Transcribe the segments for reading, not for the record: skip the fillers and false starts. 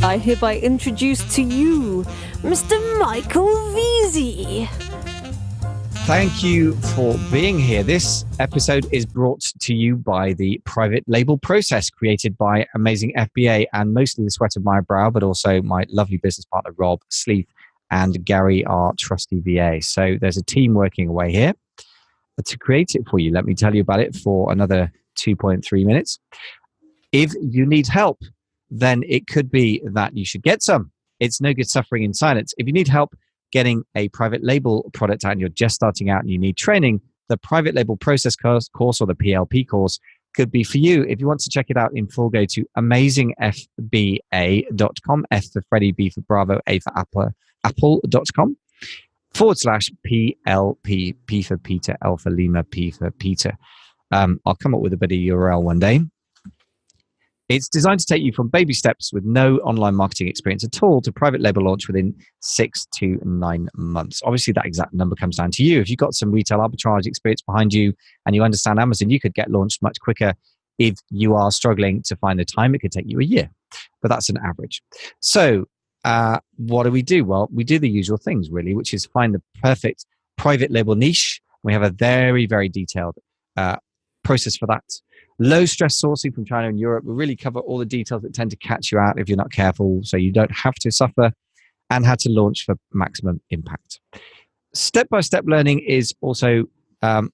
I hereby introduce to you Mr. Michael Veazey. Thank you for being here. This episode is brought to you by the private label process created by amazing FBA and mostly the sweat of my brow, but also my lovely business partner, Rob Sleeth, and Gary, our trusty VA. So there's a team working away here to create it for you. Let me tell you about it for another 2.3 minutes. If you need help, then it could be that you should get some. It's no good suffering in silence. If you need help getting a private label product out and you're just starting out and you need training, the private label process course or the PLP course could be for you. If you want to check it out in full, go to amazingfba.com, F for Freddie, B for Bravo, A for Apple.com /PLP, P for Peter, L for Lima, P for Peter. I'll come up with a better URL one day. It's designed to take you from baby steps with no online marketing experience at all to private label launch within 6 to 9 months. Obviously, that exact number comes down to you. If you've got some retail arbitrage experience behind you and you understand Amazon, you could get launched much quicker. If you are struggling to find the time, it could take you a year, but that's an average. So what do? Well, we do the usual things, really, which is find the perfect private label niche. We have a very, very detailed process for that. Low stress sourcing from China and Europe. We really cover all the details that tend to catch you out if you're not careful, so you don't have to suffer, and how to launch for maximum impact. Step-by-step learning is also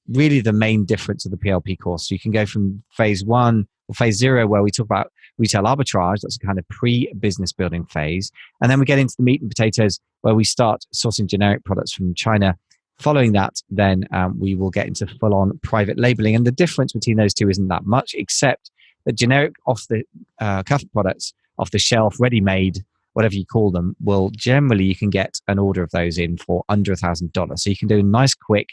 really the main difference of the PLP course. So you can go from phase 1 or phase 0, where we talk about retail arbitrage. That's a kind of pre-business building phase. And then we get into the meat and potatoes, where we start sourcing generic products from China. Following that, then we will get into full-on private labeling. And the difference between those two isn't that much, except that generic off-the-cuff products, off-the-shelf, ready-made, whatever you call them, will generally, you can get an order of those in for under $1,000. So you can do a nice, quick,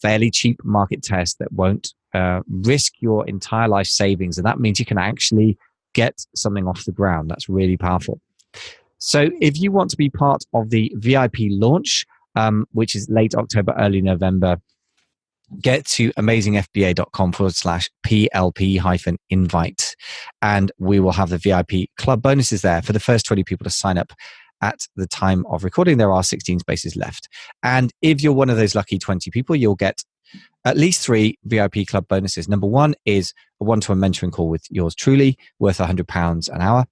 fairly cheap market test that won't risk your entire life savings. And that means you can actually get something off the ground. That's really powerful. So if you want to be part of the VIP launch, which is late October, early November, get to amazingfba.com /PLP-invite. And we will have the VIP club bonuses there for the first 20 people to sign up. At the time of recording, there are 16 spaces left. And if you're one of those lucky 20 people, you'll get at least 3 VIP club bonuses. Number 1 is a one-to-one mentoring call with yours truly, worth £100 an hour.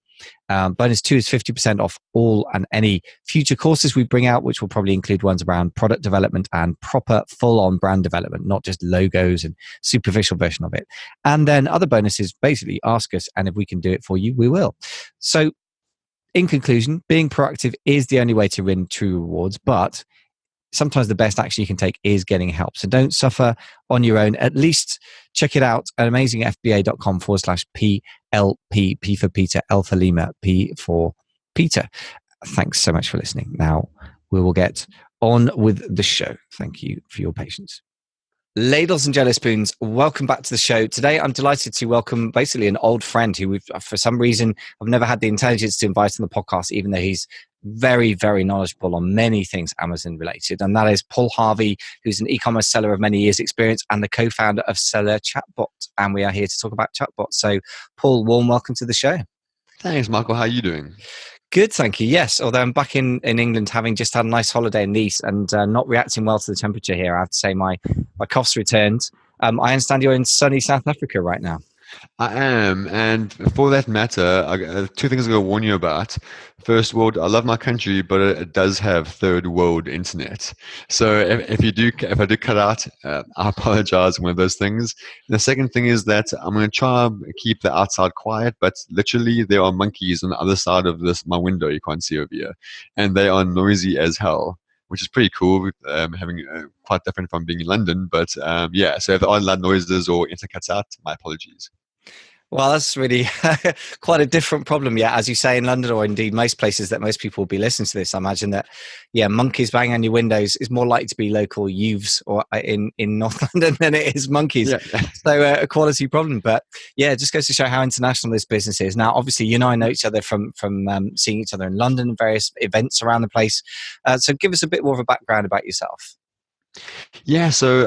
Bonus 2 is 50% off all and any future courses we bring out, which will probably include ones around product development and proper full-on brand development, not just logos and superficial version of it. And then other bonuses, basically ask us, and if we can do it for you, we will. So in conclusion, being proactive is the only way to win true rewards, but sometimes the best action you can take is getting help. So don't suffer on your own. At least check it out at amazingfba.com /PLP, P for Peter, L for Lima, P for Peter. Thanks so much for listening. Now we will get on with the show. Thank you for your patience. Ladles and jelly spoons, welcome back to the show. Today, I'm delighted to welcome basically an old friend who for some reason, I've never had the intelligence to invite on the podcast, even though he's very, very knowledgeable on many things Amazon related. And that is Paul Harvey, who's an e-commerce seller of many years experience and the co-founder of Seller Chatbot. And we are here to talk about Chatbots. So Paul, warm welcome to the show. Thanks, Michael. How are you doing? Good, thank you. Yes, although I'm back in England, having just had a nice holiday in Nice and not reacting well to the temperature here. I have to say my cough's returned. I understand you're in sunny South Africa right now. I am, and for that matter, 2 things I'm going to warn you about. First world, I love my country, but it does have third world internet. So if I do cut out, I apologize. One of those things. And the second thing is that I'm going to try and keep the outside quiet, but literally there are monkeys on the other side of my window. You can't see over here, and they are noisy as hell, which is pretty cool, having quite different from being in London. But yeah, so if there are loud noises or internet cuts out, my apologies. Well, that's really quite a different problem. Yeah, as you say, in London or indeed most places that most people will be listening to this, I imagine that, yeah, monkeys banging on your windows is more likely to be local youths or in North London than it is monkeys. Yeah. So a quality problem. But yeah, it just goes to show how international this business is. Now, obviously, you and I know each other from seeing each other in London and various events around the place. So give us a bit more of a background about yourself. Yeah, so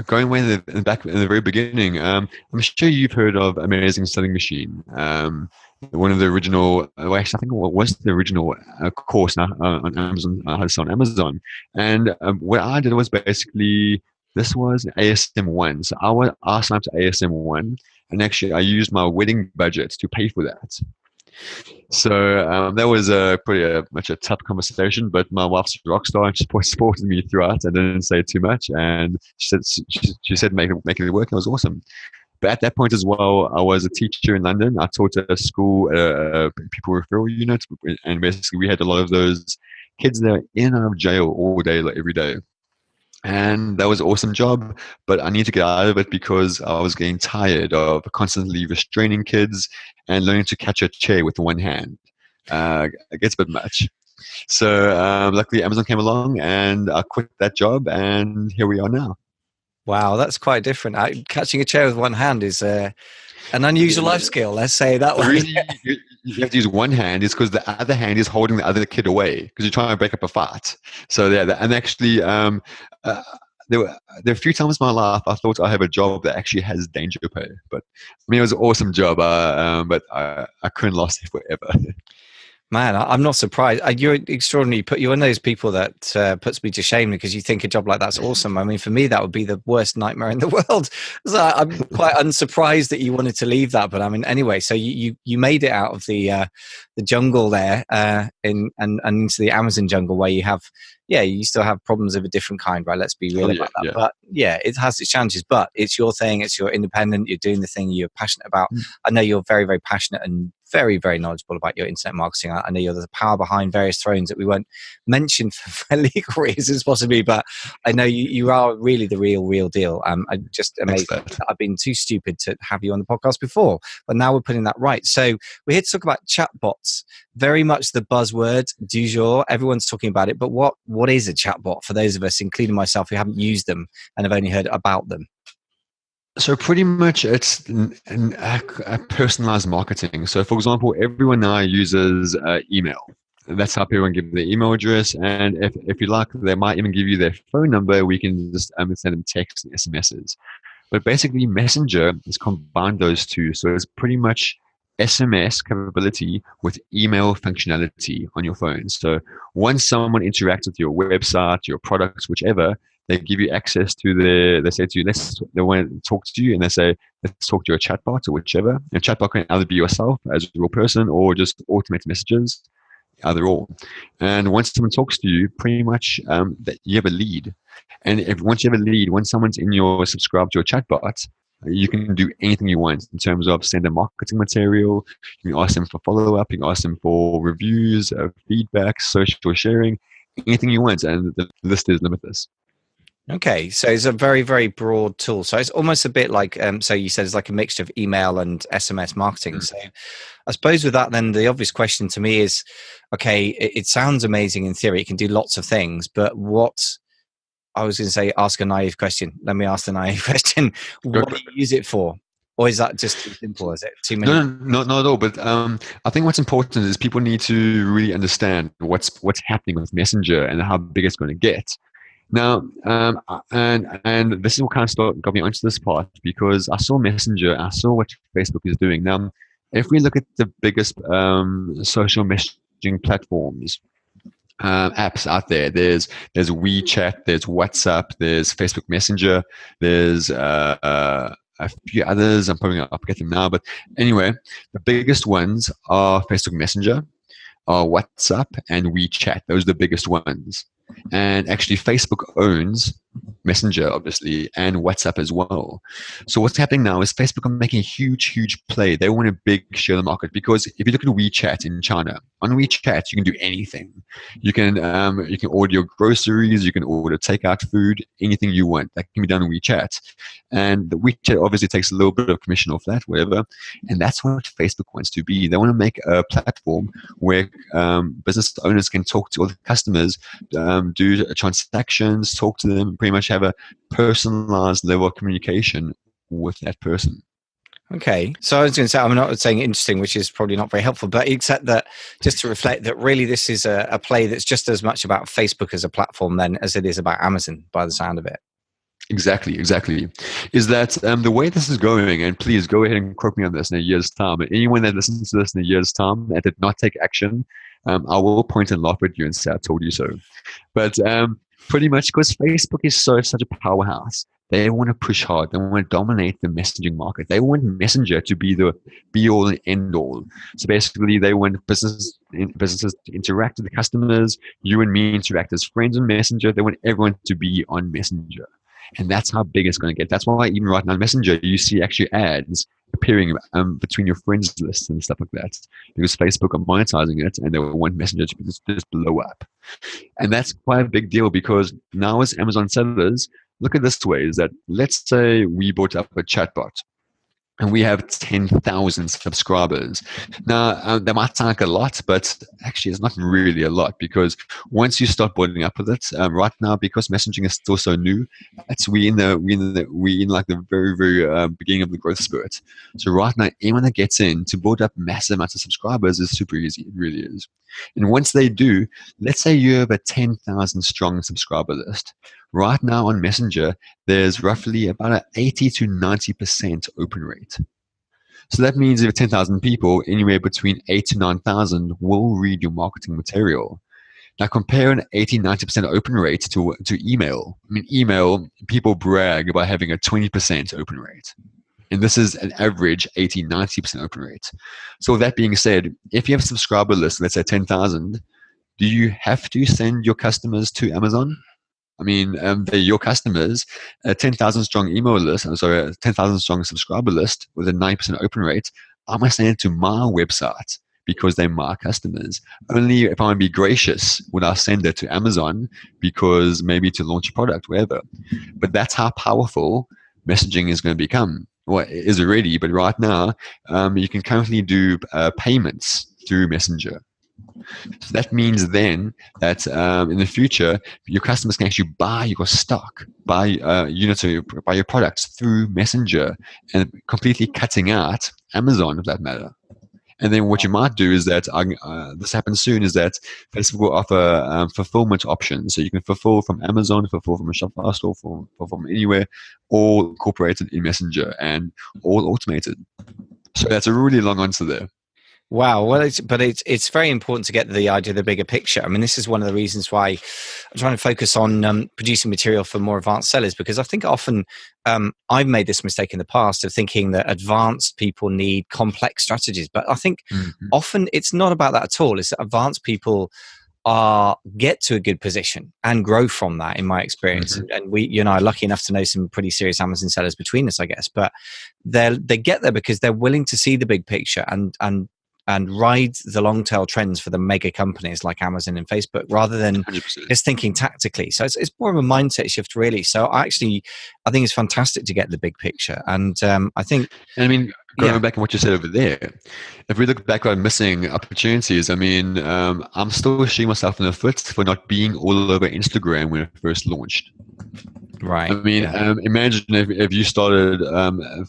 going way back in the very beginning, I'm sure you've heard of Amazing Selling Machine. one of the original. Well, actually, I think what was the original course now on Amazon. I had this on Amazon, and what I did was basically this was ASM1. So I signed up to ASM1, and actually I used my wedding budget to pay for that. So that was pretty much a tough conversation, but my wife's a rock star and she supported me throughout. I didn't say too much, and she said making it work. And it was awesome. But at that point as well, I was a teacher in London. I taught at a school, people referral unit, and basically we had a lot of those kids that were in and out of jail all day, like every day. And that was an awesome job, but I need to get out of it because I was getting tired of constantly restraining kids and learning to catch a chair with one hand. It gets a bit much. So luckily Amazon came along and I quit that job and here we are now. Wow, that's quite different. Catching a chair with one hand is an unusual life skill, let's say that way. The reason you have to use one hand is because the other hand is holding the other kid away because you're trying to break up a fight. So yeah, and actually there were a few times in my life I thought I have a job that actually has danger pay. But I mean, it was an awesome job, but I couldn't last it forever. Man, I'm not surprised. You're extraordinary. You're one of those people that puts me to shame because you think a job like that's awesome. I mean, for me, that would be the worst nightmare in the world. So I'm quite unsurprised that you wanted to leave that. But I mean, anyway, so you made it out of the jungle there and into the Amazon jungle where you have, you still have problems of a different kind, right? Let's be real about that. Yeah. But it has its challenges. But it's your thing. It's your independent. You're doing the thing you're passionate about. I know you're very, very passionate and very, very knowledgeable about your internet marketing. I know you're the power behind various thrones that we won't mention for legal reasons possibly, but I know you are really the real deal. I'm just amazed that I've been too stupid to have you on the podcast before, but now we're putting that right. So we're here to talk about chatbots, very much the buzzword du jour. Everyone's talking about it, but what is a chatbot for those of us, including myself, who haven't used them and have only heard about them? So pretty much it's a personalized marketing. So for example, everyone now uses email. That's how people give their email address. And if you like, they might even give you their phone number. We can just send them text and SMSs. But basically Messenger has combined those two. So it's pretty much SMS capability with email functionality on your phone. So once someone interacts with your website, your products, whichever, they give you access to they say to you, they want to talk to you and they say, let's talk to your chatbot or whichever. And a chatbot can either be yourself as a real person or just automated messages, either or. And once someone talks to you, pretty much that you have a lead. And once you have a lead, when someone's in your subscribe to your chatbot, you can do anything you want in terms of send a marketing material. You can ask them for follow-up. You can ask them for reviews, feedback, social sharing, anything you want. And the list is limitless. Okay, so it's a very, very broad tool. So it's almost a bit like, so you said it's like a mixture of email and SMS marketing. So I suppose with that, then the obvious question to me is, okay, it sounds amazing in theory. It can do lots of things, but I was going to say, ask a naive question. Let me ask the naive question. What do you use it for? Or is that just too simple? Is it too many? No, not at all. But I think what's important is people need to really understand what's happening with Messenger and how big it's going to get. Now, and this is what kind of got me onto this part because I saw Messenger, I saw what Facebook is doing. Now, if we look at the biggest social messaging platforms, apps out there, there's WeChat, there's WhatsApp, there's Facebook Messenger, there's a few others. I'm probably going to forget them now, but anyway, the biggest ones are Facebook Messenger, WhatsApp, and WeChat. Those are the biggest ones. And actually, Facebook owns Messenger, obviously, and WhatsApp as well. So what's happening now is Facebook are making a huge play. They want a big share of the market because if you look at WeChat in China, on WeChat you can do anything. You can order your groceries, you can order takeout food, anything you want. That can be done on WeChat. And the WeChat obviously takes a little bit of commission off that, whatever. And that's what Facebook wants to be. They want to make a platform where business owners can talk to all the customers, do transactions, talk to them, pretty much have a personalized level of communication with that person. Okay, so I was going to say, I'm not saying interesting, which is probably not very helpful, but except that just to reflect that really this is a play that's just as much about Facebook as a platform then as it is about Amazon by the sound of it. Exactly. Is that the way this is going, and please go ahead and quote me on this in a year's time. Anyone that listens to this in a year's time and did not take action, I will point and laugh at you and say, I told you so. But pretty much because Facebook is such a powerhouse, they want to push hard. They want to dominate the messaging market. They want Messenger to be the be-all and end-all. So basically, they want businesses to interact with the customers. You and me interact as friends on Messenger. They want everyone to be on Messenger. And that's how big it's going to get. That's why even right now on Messenger, you see actually ads appearing between your friends lists and stuff like that. Because Facebook are monetizing it and they want Messenger to just blow up. And that's quite a big deal because now as Amazon sellers, look at this way, is that let's say we bought up a chatbot and we have 10,000 subscribers. Now, that might sound like a lot, but actually it's not really a lot because once you start building up with it, right now, because messaging is still so new, we in like the very, very beginning of the growth spurt. So right now, anyone that gets in to build up massive amounts of subscribers is super easy. It really is. And once they do, let's say you have a 10,000 strong subscriber list. Right now on Messenger, there's roughly about an 80 to 90% open rate. So that means if you have 10,000 people, anywhere between 8 to 9,000 will read your marketing material. Now compare an 80-90% open rate to email. I mean, email, people brag about having a 20% open rate. And this is an average 80-90% open rate. So with that being said, if you have a subscriber list, let's say 10,000, do you have to send your customers to Amazon? I mean, they're your customers. A 10,000 strong email list, a 10,000 strong subscriber list with a 9% open rate, I must send it to my website because they're my customers. Only if I want to be gracious would I send it to Amazon because maybe to launch a product, wherever. But that's how powerful messaging is going to become. Well, it is already, but right now, you can currently do payments through Messenger. So that means then that in the future, your customers can actually buy your stock, buy units or buy your products through Messenger, and completely cutting out Amazon, for that matter. And then what you might do is that this happens soon is that Facebook will offer fulfillment options. So you can fulfill from Amazon, fulfill from a Shopify store, fulfill from anywhere, all incorporated in Messenger and all automated. So that's a really long answer there. Wow. Well, it's very important to get the idea of the bigger picture. I mean, this is one of the reasons why I'm trying to focus on producing material for more advanced sellers, because I think often I've made this mistake in the past of thinking that advanced people need complex strategies. But I think often it's not about that at all. It's that advanced people get to a good position and grow from that, in my experience. And we, you know, are lucky enough to know some pretty serious Amazon sellers between us, I guess. But they get there because they're willing to see the big picture and ride the long tail trends for the mega companies like Amazon and Facebook, rather than 100%. just thinking tactically. So it's more of a mindset shift, really. So I think it's fantastic to get the big picture. And I think, and I mean, going back on what you said over there, if we look back on missing opportunities, I mean, I'm still shooting myself in the foot for not being all over Instagram when it first launched. Right. I mean, imagine if you started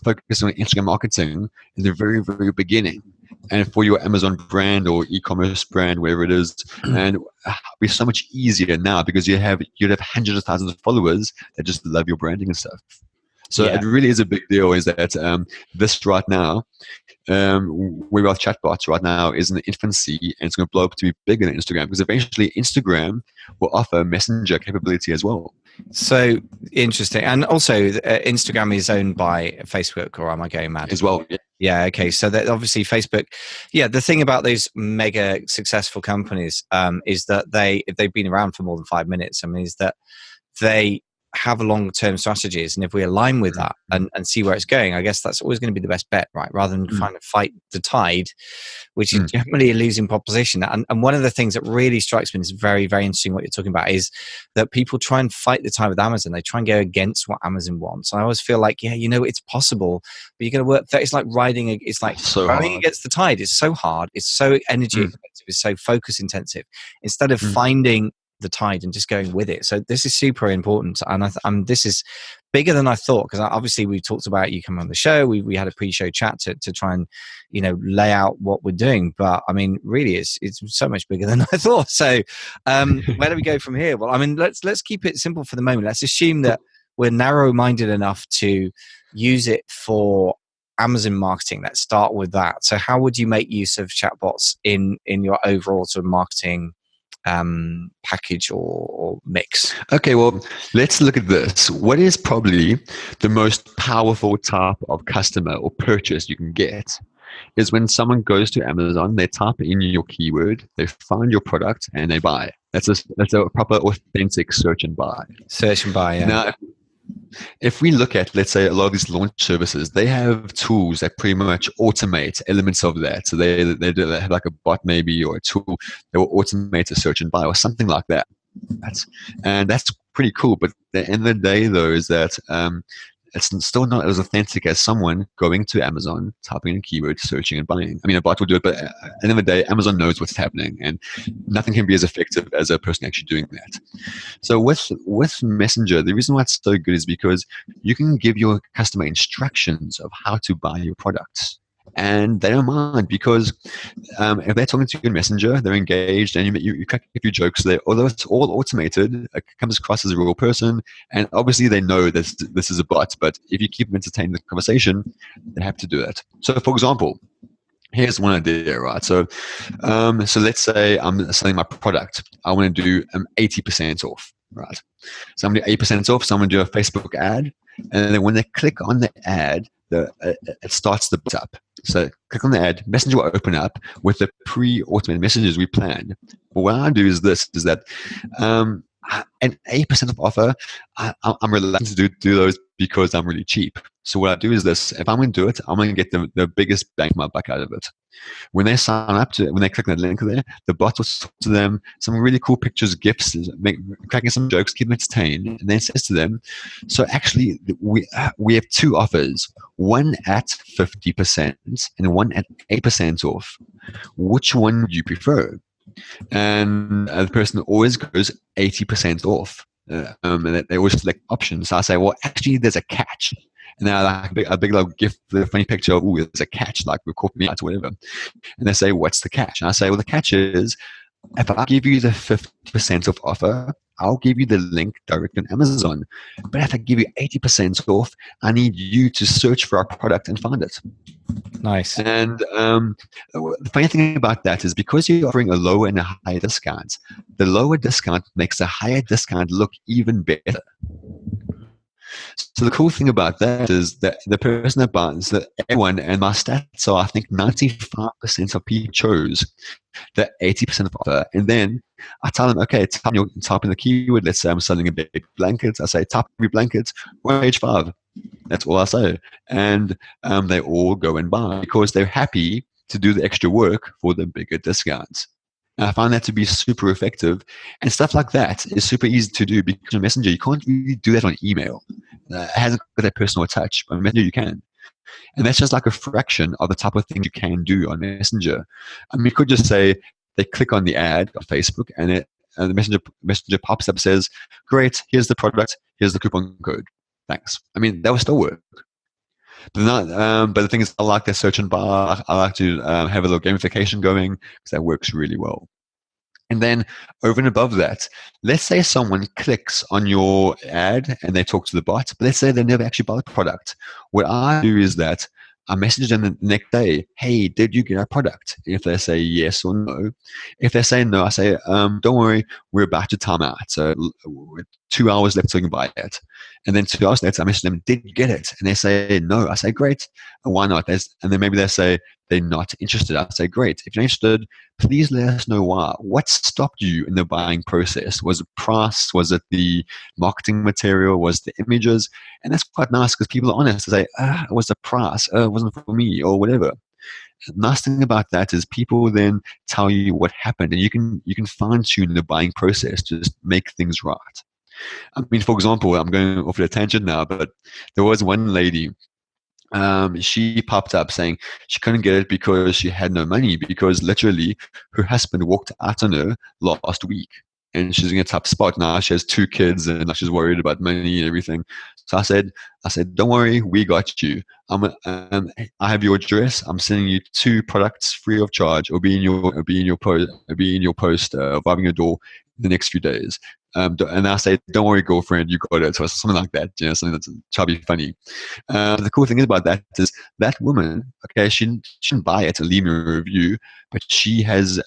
focusing on Instagram marketing in the very, very beginning, and for your Amazon brand or e-commerce brand, wherever it is, and it'd be so much easier now because you'd have hundreds of thousands of followers that just love your branding and stuff. So it really is a big deal. Is that this right now, where we are Chatbots right now is in the infancy, and it's going to blow up to be bigger than Instagram because eventually Instagram will offer messenger capability as well. So interesting. And also Instagram is owned by Facebook, or am I going mad? As well. Yeah. Okay. So that obviously Facebook, the thing about those mega successful companies is that if they've been around for more than 5 minutes, I mean, is that they have long-term strategies, and if we align with that and see where it's going, I guess that's always going to be the best bet, right? Rather than trying to fight the tide, which is generally a losing proposition. And one of the things that really strikes me is very, very interesting what you're talking about is that people try and fight the tide with Amazon. They try and go against what Amazon wants. I always feel like, it's possible, but you're going to work. It's like it's like so rowing hard against the tide. It's so hard. It's so energy intensive. It's so focus intensive. Instead of finding the tide and just going with it. So this is super important, and this is bigger than I thought, because obviously we talked about you coming on the show. We had a pre-show chat to try and lay out what we're doing, but I mean really it's so much bigger than I thought. So where do we go from here? Well, I mean let's keep it simple for the moment. Let's assume that we're narrow-minded enough to use it for Amazon marketing. Let's start with that. So how would you make use of chatbots in your overall sort of marketing package or mix? Okay, well, let's look at this. What is probably the most powerful type of customer or purchase you can get is when someone goes to Amazon, they type in your keyword, they find your product, and they buy. That's a proper authentic search and buy. Search and buy, yeah. Now, if we look at, let's say, a lot of these launch services, they have tools that pretty much automate elements of that. So they have like a bot maybe, or a tool that will automate a search and buy or something like that. That's pretty cool. But the end of the day, though, is that it's still not as authentic as someone going to Amazon, typing in a keyword, searching and buying. I mean, a bot will do it, but at the end of the day, Amazon knows what's happening, and nothing can be as effective as a person actually doing that. So with Messenger, the reason why it's so good is because you can give your customer instructions of how to buy your products. And they don't mind, because if they're talking to you in Messenger, they're engaged, and you crack a few jokes there. Although it's all automated, it comes across as a real person, and obviously they know this is a bot. But if you keep them entertained in the conversation, they have to do that. So, for example, here's one idea, right? So let's say I'm selling my product. I want to do 80% off, right? So I'm going to do 8% off. So I'm going to do a Facebook ad, and then when they click on the ad, it starts the bot up. So click on the ad, Messenger will open up with the pre-automated messages we planned. But what I do is that an 8% of offer, I'm reluctant to do those because I'm really cheap. So what I do is this: if I'm going to do it, I'm going to get the biggest bang for my buck out of it. When they sign up when they click on the link there, the bot will talk to them, some really cool pictures, gifs, cracking some jokes, keep them entertained, and then it says to them, so actually we have two offers, one at 50% and one at 8% off. Which one do you prefer? And the person always goes 80% off. And they always select options. So I say, well, actually, there's a catch. And now like a big like gift, the funny picture of, oh, there's a catch, like we caught me out or whatever. And they say, what's the catch? And I say, well, the catch is, if I give you the 50% off offer, I'll give you the link direct on Amazon. But if I give you 80% off, I need you to search for our product and find it. Nice. And the funny thing about that is, because you're offering a lower and a higher discount, the lower discount makes the higher discount look even better. So the cool thing about that is that the person that buys, that everyone, and my stats are, I think 95% of people chose the 80% of offer. And then I tell them, okay, type in the keyword. Let's say I'm selling a big blanket. I say, type every blanket, page 5. That's all I say. And they all go and buy because they're happy to do the extra work for the bigger discounts. And I find that to be super effective. And stuff like that is super easy to do, because on Messenger, you can't really do that on email. It hasn't got that personal touch, but on Messenger you can. And that's just like a fraction of the type of thing you can do on Messenger. I mean, you could just say they click on the ad on Facebook, and the messenger pops up, says, great, here's the product, here's the coupon code. Thanks. I mean, that will still work. But the thing is, I like the search and bar. I like to have a little gamification going, because that works really well. And then over and above that, let's say someone clicks on your ad and they talk to the bot, but let's say they never actually buy the product. What I do is that I message them the next day, hey, did you get our product? If they say yes or no. If they say no, I say, don't worry, we're about to time out. So 2 hours left so you can buy it. And then 2 hours later, I message them, did you get it? And they say no. I say, great. And why not? And then maybe they say they're not interested. I say, great. If you're interested, please let us know why. What stopped you in the buying process? Was it price? Was it the marketing material? Was it the images? And that's quite nice, because people are honest. They say, it was the price. It wasn't for me, or whatever. The nice thing about that is people then tell you what happened, and you can fine tune the buying process to just make things right. I mean, for example, I'm going off at a tangent now, but there was one lady, she popped up saying she couldn't get it because she had no money, because literally her husband walked out on her last week, and she's in a tough spot now. She has 2 kids, and now she's worried about money and everything. So I said, don't worry, we got you. I have your address. I'm sending you 2 products free of charge. It'll be in your post, arriving your door in the next few days. And I say, don't worry, girlfriend, you got it. So something like that, something that's chubby funny. The cool thing about that is that woman, okay, she didn't buy it to leave me a review, but she has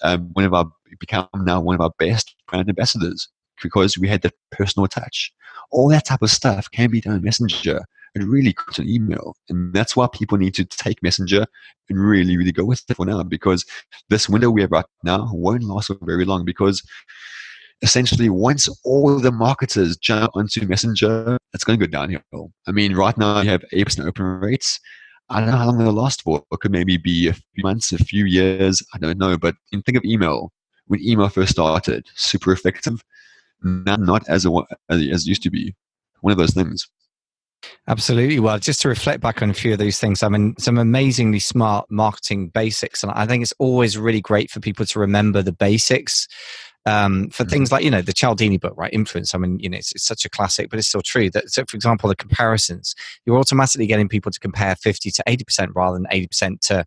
become now one of our best brand ambassadors because we had that personal touch. All that type of stuff can be done in Messenger. It really comes an email. And that's why people need to take Messenger and really, really go with it for now, because this window we have right now won't last for very long, because essentially once all the marketers jump onto Messenger, it's going to go downhill. I mean, right now you have 8% open rates. I don't know how long they'll last for. It could maybe be a few months, a few years. I don't know. But think of email. When email first started, super effective. Now not as it used to be. One of those things. Absolutely. Well, just to reflect back on a few of those things, I mean, some amazingly smart marketing basics. And I think it's always really great for people to remember the basics. For things like, the Cialdini book, right? Influence. I mean, it's such a classic, but it's still true that, so for example, the comparisons, you're automatically getting people to compare 50 to 80% rather than 80% to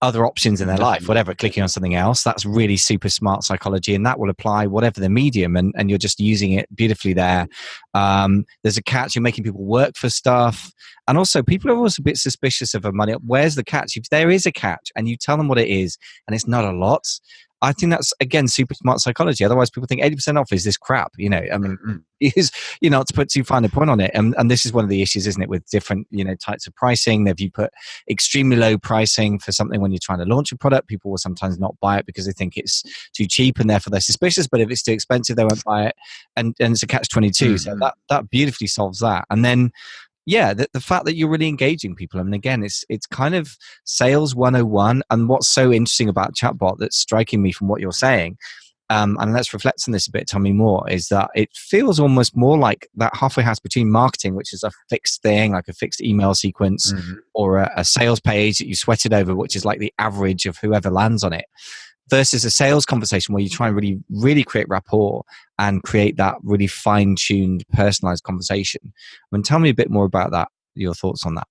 other options in their life, whatever, clicking on something else. That's really super smart psychology, and that will apply whatever the medium, and you're just using it beautifully there. There's a catch. You're making people work for stuff. And also, people are always a bit suspicious of money. Where's the catch? If there is a catch and you tell them what it is and it's not a lot, I think that's, again, super smart psychology. Otherwise, people think 80% off is this crap. I mean, to put too fine a point on it. And this is one of the issues, isn't it, with different, types of pricing. If you put extremely low pricing for something when you're trying to launch a product, people will sometimes not buy it because they think it's too cheap and therefore they're suspicious. But if it's too expensive, they won't buy it. And it's a catch-22. So that beautifully solves that. And then, the fact that you're really engaging people. I mean, again, it's kind of sales 101. And what's so interesting about Chatbot that's striking me from what you're saying, and let's reflect on this a bit, tell me more, is that it feels almost more like that halfway house between marketing, which is a fixed thing, like a fixed email sequence, or a sales page that you sweated over, which is like the average of whoever lands on it, versus a sales conversation where you try and really, really create rapport and create that really fine-tuned, personalized conversation. I mean, tell me a bit more about that, your thoughts on that.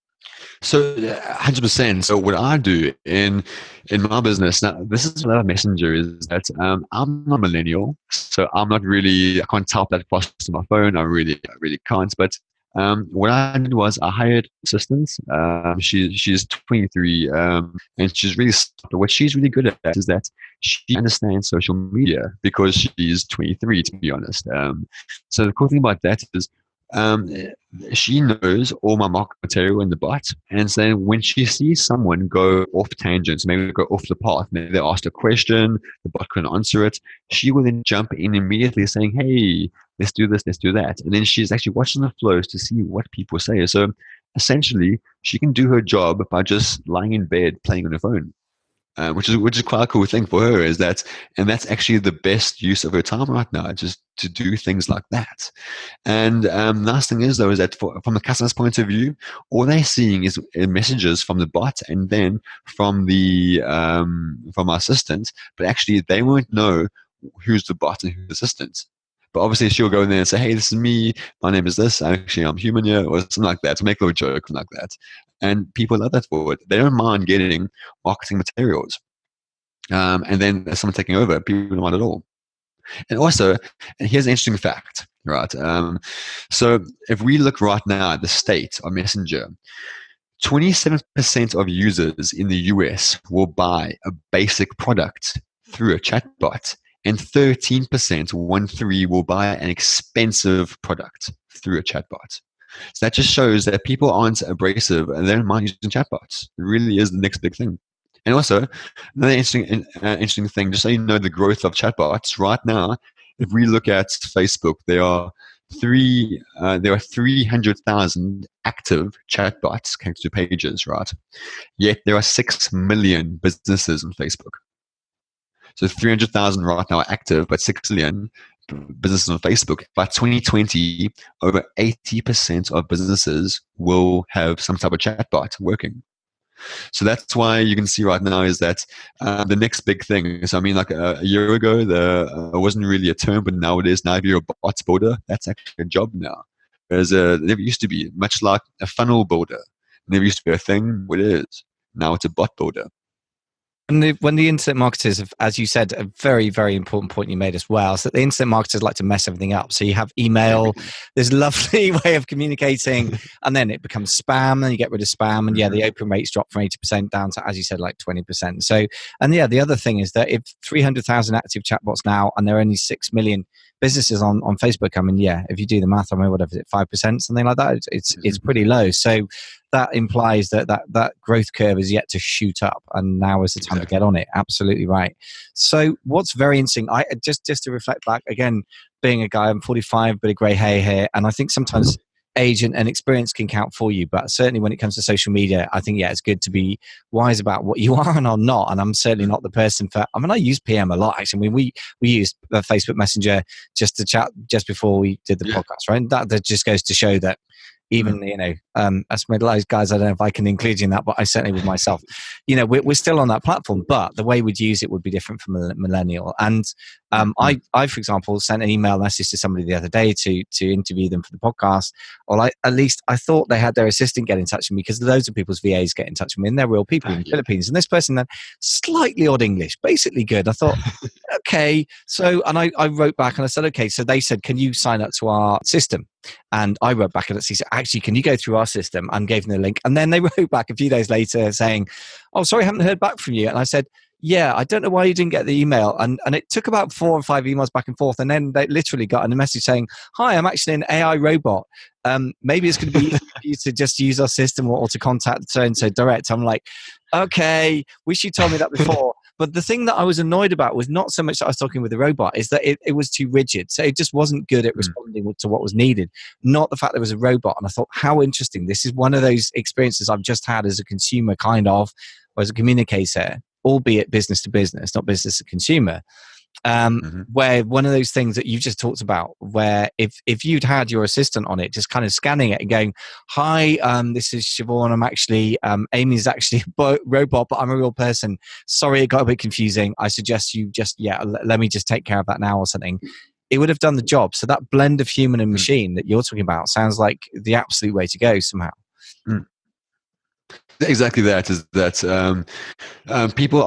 So 100%. So what I do in my business now, this is what Messenger is that I'm not a millennial, so I can't type that across to my phone. I really can't. But what I did was I hired assistants. She's 23, and she's really, what she's really good at is that she understands social media because she's 23, to be honest. So the cool thing about that is she knows all my market material in the bot, and so when she sees someone go off tangents, maybe go off the path, maybe they asked a question, the bot couldn't answer it, she will then jump in immediately saying, hey, let's do this, let's do that. And then she's actually watching the flows to see what people say. So essentially, she can do her job by just lying in bed playing on her phone. Which is quite a cool thing for her, and that's actually the best use of her time right now, just to do things like that. And last thing is that from the customer's point of view, all they're seeing is messages from the bot and then from our assistant, but actually they won't know who's the bot and who's the assistant. But obviously she'll go in there and say, hey, this is me, my name is this, actually I'm human here, or something like that, to make a little joke like that. And people love that for it. They don't mind getting marketing materials. And then there's someone taking over, people don't mind at all. And also, and here's an interesting fact, right? So if we look right now at the state of Messenger, 27% of users in the US will buy a basic product through a chatbot, and 13% will buy an expensive product through a chatbot. So that just shows that people aren't abrasive and they don't mind using chatbots. It really is the next big thing. And also, another interesting thing, just so you know the growth of chatbots right now, if we look at Facebook, there are 300,000 active chatbots connected to pages, right? Yet there are 6 million businesses on Facebook. So 300,000 right now are active, but 6 million businesses on Facebook. By 2020, over 80% of businesses will have some type of chatbot working. So that's why you can see right now is that the next big thing. So I mean, like a year ago, it wasn't really a term, but now it is. Now if you're a bots builder, that's actually a job now. Whereas it never used to be, much like a funnel builder. It never used to be a thing, but it is. Now it's a bot builder. when the internet marketers have, as you said, a very, very important point you made as well, so that the internet marketers like to mess everything up. So you have email, this lovely way of communicating, and then it becomes spam, and you get rid of spam, and the open rates drop from 80% down to, as you said, like 20%. So, and the other thing is that if 300,000 active chatbots now, and there are only 6 million businesses on Facebook, I mean, if you do the math, I mean, whatever is it, 5%, something like that, it's pretty low. So that implies that growth curve is yet to shoot up, and now is the time to get on it. Absolutely right. So what's very interesting, I just to reflect back again, being a guy, I'm 45, bit of grey hair here, and I think sometimes age and experience can count for you, but certainly when it comes to social media, I think it's good to be wise about what you are and are not. And I'm certainly not the person for. I mean, I use PM a lot actually. I mean, we used Facebook Messenger just to chat just before we did the podcast, right? And that just goes to show that. Even us middle-aged guys, I don't know if I can include you in that, but I certainly with myself, we're still on that platform, but the way we'd use it would be different from a millennial. And I, for example, sent an email message to somebody the other day to interview them for the podcast, or at least I thought they had their assistant get in touch with me, because loads of people's VAs get in touch with me, and they're real people in the Philippines. And this person then slightly odd English, basically good. I thought, okay, so and I wrote back and I said, okay, so they said, can you sign up to our system? And I wrote back and said, actually, can you go through our system? And gave them the link. And then they wrote back a few days later saying, oh, sorry, I haven't heard back from you. And I said, I don't know why you didn't get the email. And it took about 4 or 5 emails back and forth. And then they literally got a message saying, hi, I'm actually an AI robot. Maybe it's going to be easy for you to just use our system or to contact so-and-so direct. I'm like, okay, wish you told me that before. But the thing that I was annoyed about was not so much that I was talking with the robot, is that it was too rigid. So it just wasn't good at responding to what was needed, not the fact there was a robot. And I thought, how interesting. This is one of those experiences I've just had as a consumer or as a communicator, albeit business to business, not business to consumer. Where one of those things that you've just talked about, where if you'd had your assistant on it, just kind of scanning it and going, hi, this is Siobhan, I'm actually, Amy's actually a robot, but I'm a real person. Sorry, it got a bit confusing. I suggest you just, let me just take care of that now or something. It would have done the job. So that blend of human and machine that you're talking about sounds like the absolute way to go somehow. Exactly that is that people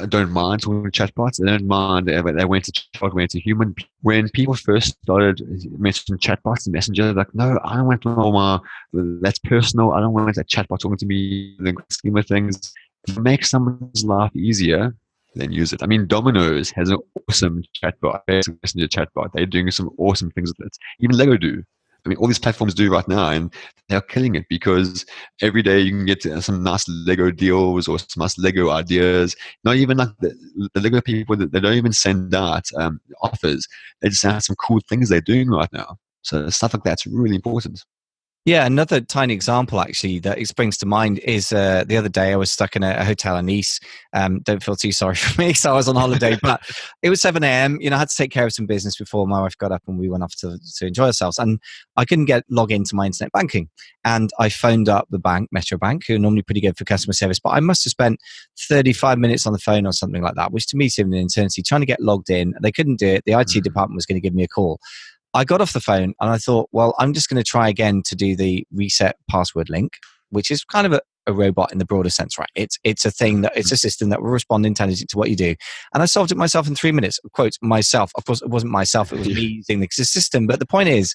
don't mind talking to chatbots. They don't mind. They went to chatbot, went to human. When people first started mentioning chatbots and Messenger, like, no, I don't want to that's personal. I don't want that chatbot talking to me in the scheme of things. If it makes someone's life easier, then use it. I mean, Domino's has an awesome chatbot, Messenger chatbot. They're doing some awesome things with it. Even Lego do. I mean, all these platforms do right now, and they're killing it, because every day you can get some nice Lego deals or some nice Lego ideas. Not even like the Lego people, they don't even send out offers. They just have some cool things they're doing right now. So stuff like that's really important. Yeah, another tiny example actually that springs to mind is the other day I was stuck in a hotel in Nice. Don't feel too sorry for me, so I was on holiday, but it was 7 a.m. I had to take care of some business before my wife got up and we went off to enjoy ourselves. And I couldn't log into my internet banking. And I phoned up the bank, Metro Bank, who are normally pretty good for customer service, but I must have spent 35 minutes on the phone or something like that, which to me seemed an eternity, trying to get logged in. They couldn't do it. The IT department was going to give me a call. I got off the phone and I thought, well, I'm just going to try again to do the reset password link, which is kind of a robot in the broader sense, right? It's a thing it's a system that will respond intelligently to what you do. And I solved it myself in 3 minutes. Quote, myself. Of course, it wasn't myself. It was me using the system. But the point is,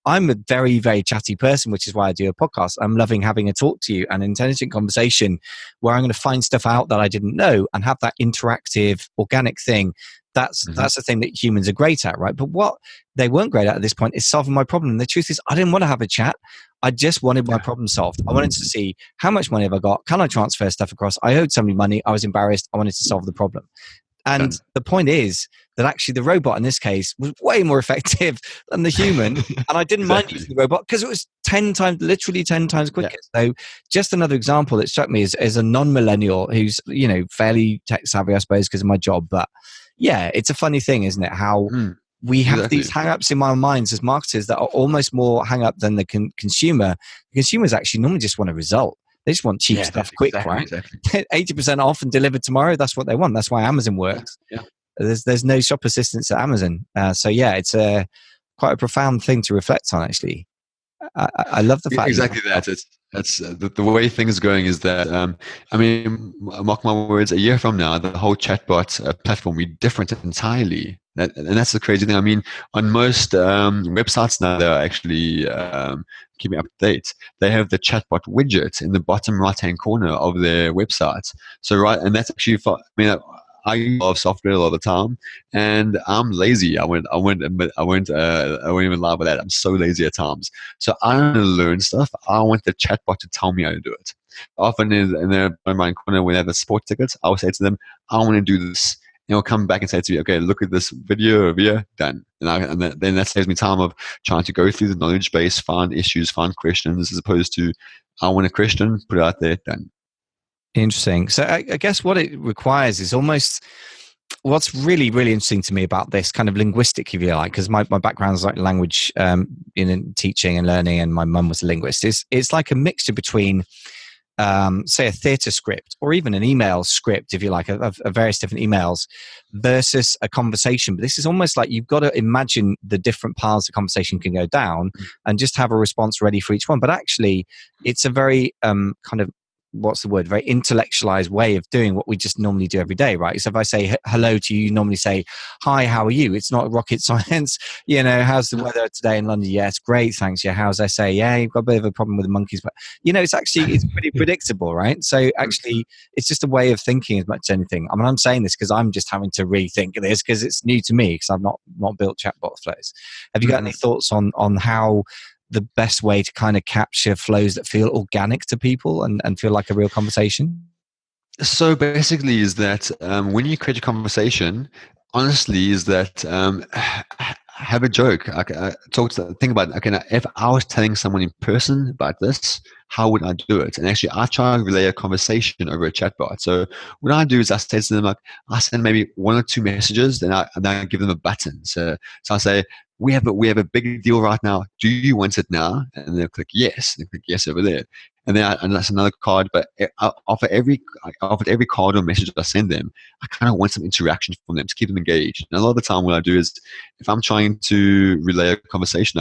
I'm a very, very chatty person, which is why I do a podcast. I'm loving having a talk to you, an intelligent conversation where I'm going to find stuff out that I didn't know and have that interactive, organic thing. That's the thing that humans are great at, right? But what they weren't great at this point is solving my problem. The truth is, I didn't want to have a chat. I just wanted my problem solved. I wanted to see how much money have I got? Can I transfer stuff across? I owed somebody money. I was embarrassed. I wanted to solve the problem. And the point is that actually the robot in this case was way more effective than the human. And I didn't mind using the robot because it was literally 10 times quicker. So just another example that struck me is a non-millennial who's, fairly tech savvy, I suppose, because of my job. But yeah, it's a funny thing, isn't it? How we have these hang-ups in our minds as marketers that are almost more hang-up than the consumer. The consumers actually normally just want a result. They just want cheap stuff quick, right? 80% off and delivered tomorrow. That's what they want. That's why Amazon works. There's no shop assistance at Amazon. So yeah, it's quite a profound thing to reflect on, actually. I love the fact Exactly that. That's the way things are going is that I mean, mark my words, a year from now, the whole chatbot platform will be different entirely. And that's the crazy thing. I mean, on most websites now, they're actually keeping up to date. They have the chatbot widget in the bottom right-hand corner of their website. So and that's actually for, I mean, I love software all the time, and I'm lazy. I won't even lie about that. I'm so lazy at times. So I want to learn stuff. I want the chatbot to tell me how to do it. Often in the bottom corner, when they have the sport tickets, I will say to them, I want to do this. And he'll come back and say to me, okay, look at this video over here, done. Then that saves me time of trying to go through the knowledge base, find issues, find questions, as opposed to, I want a question, put it out there, done. Interesting. So I guess what it requires is almost what's really, really interesting to me about this kind of linguistic, if you like, because my background is like language in teaching and learning, and my mum was a linguist. It's like a mixture between, say, a theatre script or even an email script, if you like, of various different emails versus a conversation. But this is almost like you've got to imagine the different paths the conversation can go down and just have a response ready for each one. But actually, it's a very kind of, what's the word, very intellectualized way of doing what we just normally do every day, right? So if I say hello to you, you normally say, hi, how are you? It's not rocket science. How's the weather today in London? Yeah, it's great, thanks. Yeah, how's I say? Yeah, you've got a bit of a problem with the monkeys, but it's pretty predictable, right? So actually, it's just a way of thinking as much as anything. I mean, I'm saying this because I'm just having to rethink this because it's new to me because I've not built chatbot flows. Have you got any thoughts on how the best way to kind of capture flows that feel organic to people and feel like a real conversation? So basically is that when you create a conversation, honestly, is that have a joke. Think about, okay, now, if I was telling someone in person about this, how would I do it? And actually, I try and relay a conversation over a chatbot. So what I do is I say to them, like, I send maybe one or two messages, then I give them a button. So I say, we have a big deal right now. Do you want it now? And they'll click yes. They click yes over there. And then and that's another card. But after every card or message I send them, I kind of want some interaction from them to keep them engaged. And a lot of the time, what I do is, if I'm trying to relay a conversation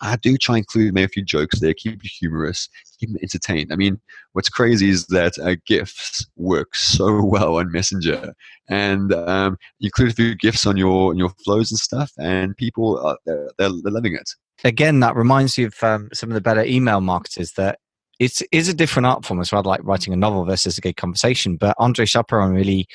I do try and include maybe a few jokes there, keep it humorous, keep them entertained. I mean, what's crazy is that GIFs work so well on Messenger, and you include a few GIFs on your flows and stuff, and people they're loving it. Again, that reminds you of some of the better email marketers that it is a different art form. It's rather like writing a novel versus a good conversation. But Andre Chaperon really,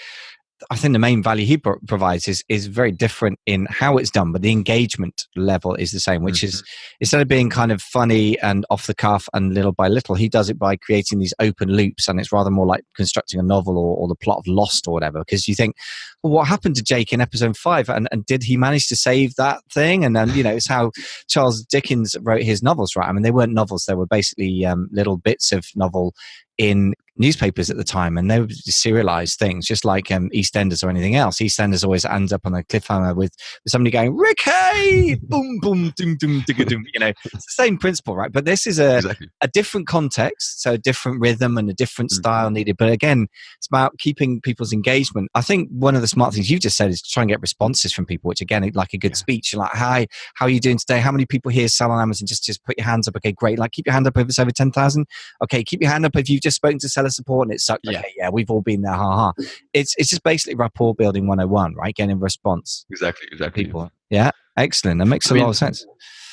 I think the main value he provides is very different in how it's done, but the engagement level is the same, which is, instead of being kind of funny and off the cuff and little by little, he does it by creating these open loops, and it's rather more like constructing a novel or the plot of Lost or whatever, because you think, well, what happened to Jake in episode 5, and did he manage to save that thing? And then, it's how Charles Dickens wrote his novels, right? I mean, they weren't novels, they were basically little bits of novel in newspapers at the time, and they were serialized things, just like EastEnders or anything else. EastEnders always ends up on a cliffhanger with somebody going, Ricky, boom, boom, doom, doom, digga, doom. It's the same principle, right? But this is a different context, so a different rhythm and a different style needed. But again, it's about keeping people's engagement. I think one of the smart things you've just said is to try and get responses from people, which again, like a good speech, like, hi, how are you doing today? How many people here sell on Amazon? Just put your hands up. Okay, great. Like, keep your hand up if it's over 10,000. Okay, keep your hand up if you've just spoken to seller support and it sucked. Okay, yeah, we've all been there. Ha ha. It's just basically rapport building 101, right? Getting a response. Exactly. People. Yeah, excellent. That makes a lot of sense.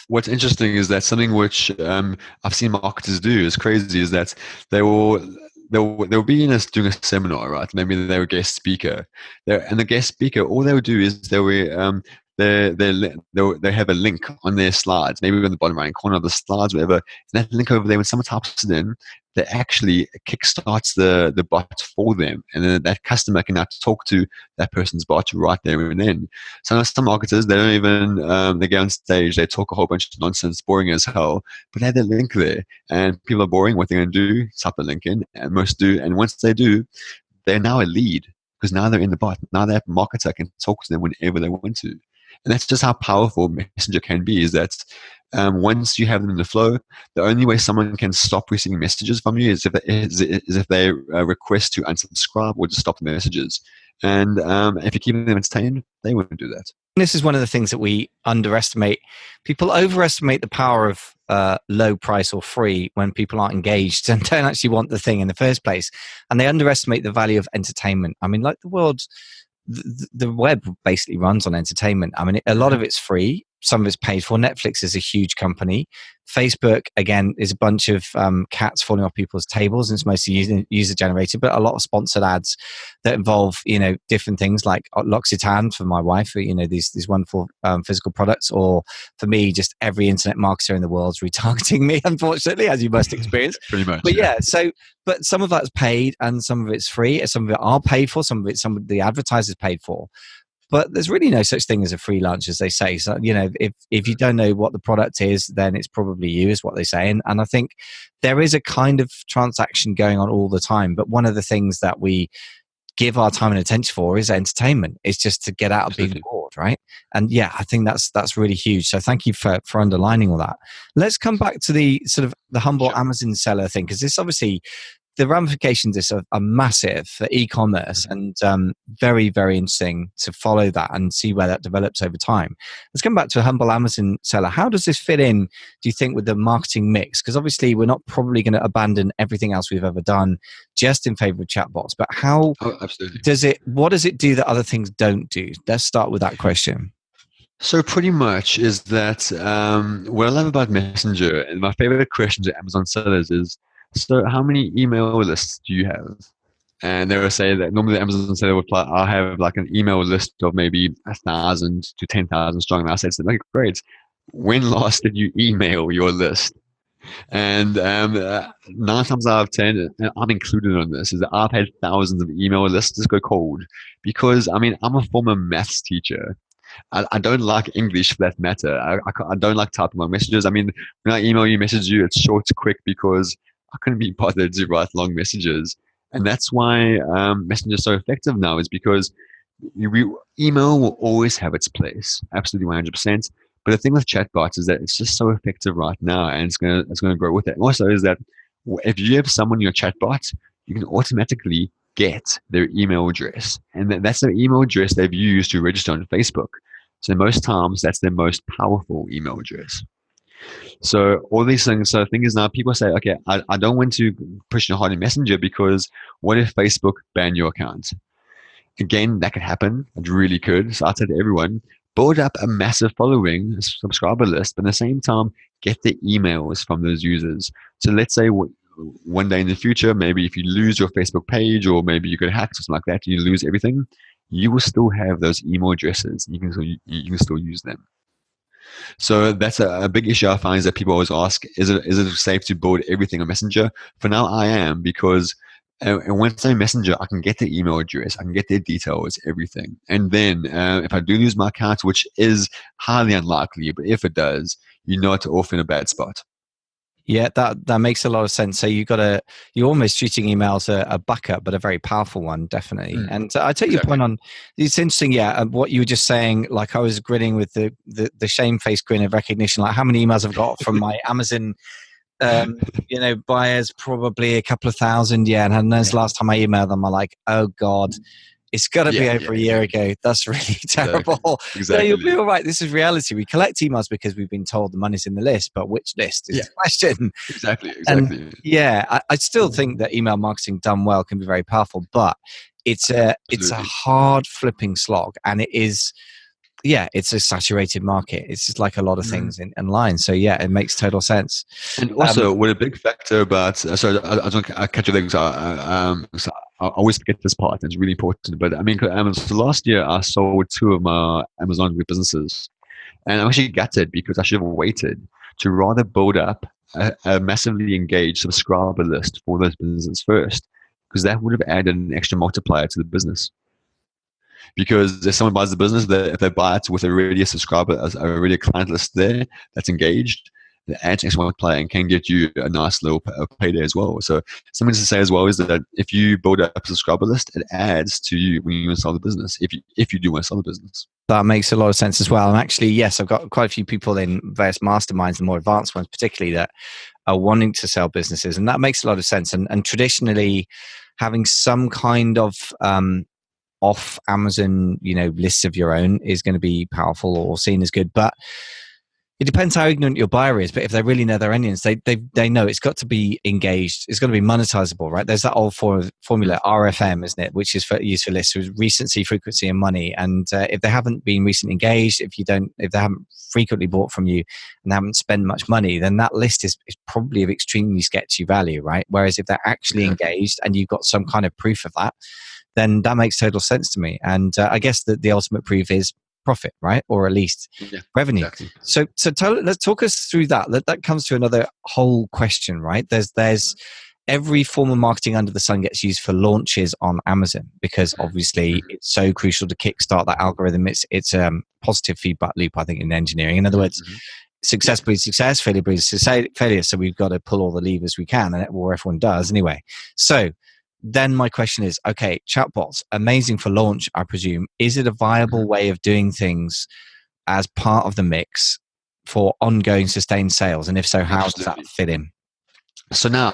What's interesting is that something which I've seen marketers do is crazy is that they'll be doing a seminar, right? Maybe they're a guest speaker. And the guest speaker, all they would do is they have a link on their slides, maybe on the bottom right corner of the slides, whatever. And that link over there, when someone types it in, that actually kickstarts the bot for them, and then that customer can now talk to that person's bot right there and then. So some marketers, they don't even they get on stage, they talk a whole bunch of nonsense, boring as hell, but they have the link there, and people are boring. What they're going to do? Type the link in, and most do. And once they do, they're now a lead because now they're in the bot. Now that marketer can talk to them whenever they want to. And that's just how powerful Messenger can be, is that once you have them in the flow, the only way someone can stop receiving messages from you is if they request to unsubscribe or to stop the messages. And if you keep them entertained, they won't do that. This is one of the things that we underestimate. People overestimate the power of low price or free when people aren't engaged and don't actually want the thing in the first place. And they underestimate the value of entertainment. I mean, like the web basically runs on entertainment. I mean, a lot of it's free. Some of it's paid for. Netflix is a huge company. Facebook, again, is a bunch of cats falling off people's tables, and it's mostly user generated, but a lot of sponsored ads that involve, different things like L'Occitane for my wife, these wonderful physical products, or for me, just every internet marketer in the world is retargeting me, unfortunately, as you must experience. Pretty much. But but some of that's paid and some of it's free. Some of it are paid for, some of the advertisers paid for. But there's really no such thing as a free lunch, as they say. So, if you don't know what the product is, then it's probably you, is what they say. And I think there is a kind of transaction going on all the time. But one of the things that we give our time and attention for is entertainment. It's just to get out of being bored, right? And I think that's really huge. So thank you for underlining all that. Let's come back to the sort of the humble Amazon seller thing, because this obviously, the ramifications are massive for e-commerce, and very, very interesting to follow that and see where that develops over time. Let's come back to a humble Amazon seller. How does this fit in, do you think, with the marketing mix? Because obviously we're not probably going to abandon everything else we've ever done just in favor of chatbots. But how absolutely. What does it do that other things don't do? Let's start with that question. So pretty much is that what I love about Messenger, and my favorite question to Amazon sellers is, so how many email lists do you have? And they will say that normally the Amazon seller would reply, I have like an email list of maybe 1,000 to 10,000 strong. And I said to them, great. When last did you email your list? And 9 times out of 10, and I'm included on this, is that I've had thousands of email lists just go cold. Because, I'm a former maths teacher. I don't like English for that matter. I don't like typing my messages. When I email you, message you, it's short, quick, because I couldn't be bothered to write long messages. And that's why Messenger is so effective now, is because email will always have its place, absolutely 100%. But the thing with chatbots is that it's just so effective right now, and it's gonna grow with it. And also is that if you have someone in your chatbot, you can automatically get their email address, and that's their email address they've used to register on Facebook. So most times that's their most powerful email address. So all these things. So the thing is, now people say, okay, I don't want to push hard in Messenger, because what if Facebook ban your account? Again, that could happen. It really could. So I tell everyone, build up a massive following, a subscriber list, but at the same time, get the emails from those users. So let's say one day in the future, maybe if you lose your Facebook page, or maybe you get hacked or something like that, you lose everything, you will still have those email addresses. You can still use them. So that's a big issue I find, is that people always ask, is it safe to build everything on Messenger? For now, I am, because and once I'm Messenger, I can get their email address, I can get their details, everything. And then if I do lose my account, which is highly unlikely, but if it does, you're off in a bad spot. Yeah, that makes a lot of sense. So you're almost treating email as a backup, but a very powerful one, definitely. And I take your point on, it's interesting, what you were just saying, like I was grinning with the shamefaced grin of recognition, like how many emails I've got from my Amazon buyers, probably a couple of thousand, and that's the last time I emailed them, I'm like, oh God, it's got to be over a year ago. That's really terrible. Exactly. You'll be all right. This is reality. We collect emails because we've been told the money's in the list, but which list is the question? Exactly. And I still think that email marketing done well can be very powerful, but it's a hard flipping slog, and it is. Yeah, it's a saturated market. It's just like a lot of things in line. So it makes total sense. And also, what a big factor about I catch your legs. So I always forget this part. It's really important. But so last year I sold 2 of my Amazon businesses, and I'm actually gutted, because I should have waited to rather build up a massively engaged subscriber list for those businesses first, because that would have added an extra multiplier to the business. Because if someone buys the business, if they buy it with already a subscriber, already a client list there that's engaged, the adds extra multiplier and can get you a nice little payday as well. So something to say as well is that if you build up a subscriber list, it adds to you when you want to sell the business, if you do want to sell the business. That makes a lot of sense as well. And actually, yes, I've got quite a few people in various masterminds, the more advanced ones particularly, that are wanting to sell businesses. And that makes a lot of sense. And traditionally, having some kind of off Amazon, lists of your own is going to be powerful or seen as good. But it depends how ignorant your buyer is. But if they really know their onions, they know it's got to be engaged. It's got to be monetizable, right? There's that old formula, RFM, isn't it? Which is used for lists, recency, frequency, and money. And if they haven't been recently engaged, if they haven't frequently bought from you and haven't spent much money, then that list is probably of extremely sketchy value, right? Whereas if they're actually engaged and you've got some kind of proof of that, then that makes total sense to me. And I guess that the ultimate proof is profit, right? Or at least revenue. Exactly. So let's talk us through that. That comes to another whole question, right? There's every form of marketing under the sun gets used for launches on Amazon because obviously it's so crucial to kickstart that algorithm. It's a positive feedback loop, I think, in engineering. In other words, success breeds success, failure breeds failure. So we've got to pull all the levers we can, or everyone does anyway. So then my question is, okay, chatbots, amazing for launch, I presume. Is it a viable way of doing things as part of the mix for ongoing sustained sales? And if so, how does that fit in? So now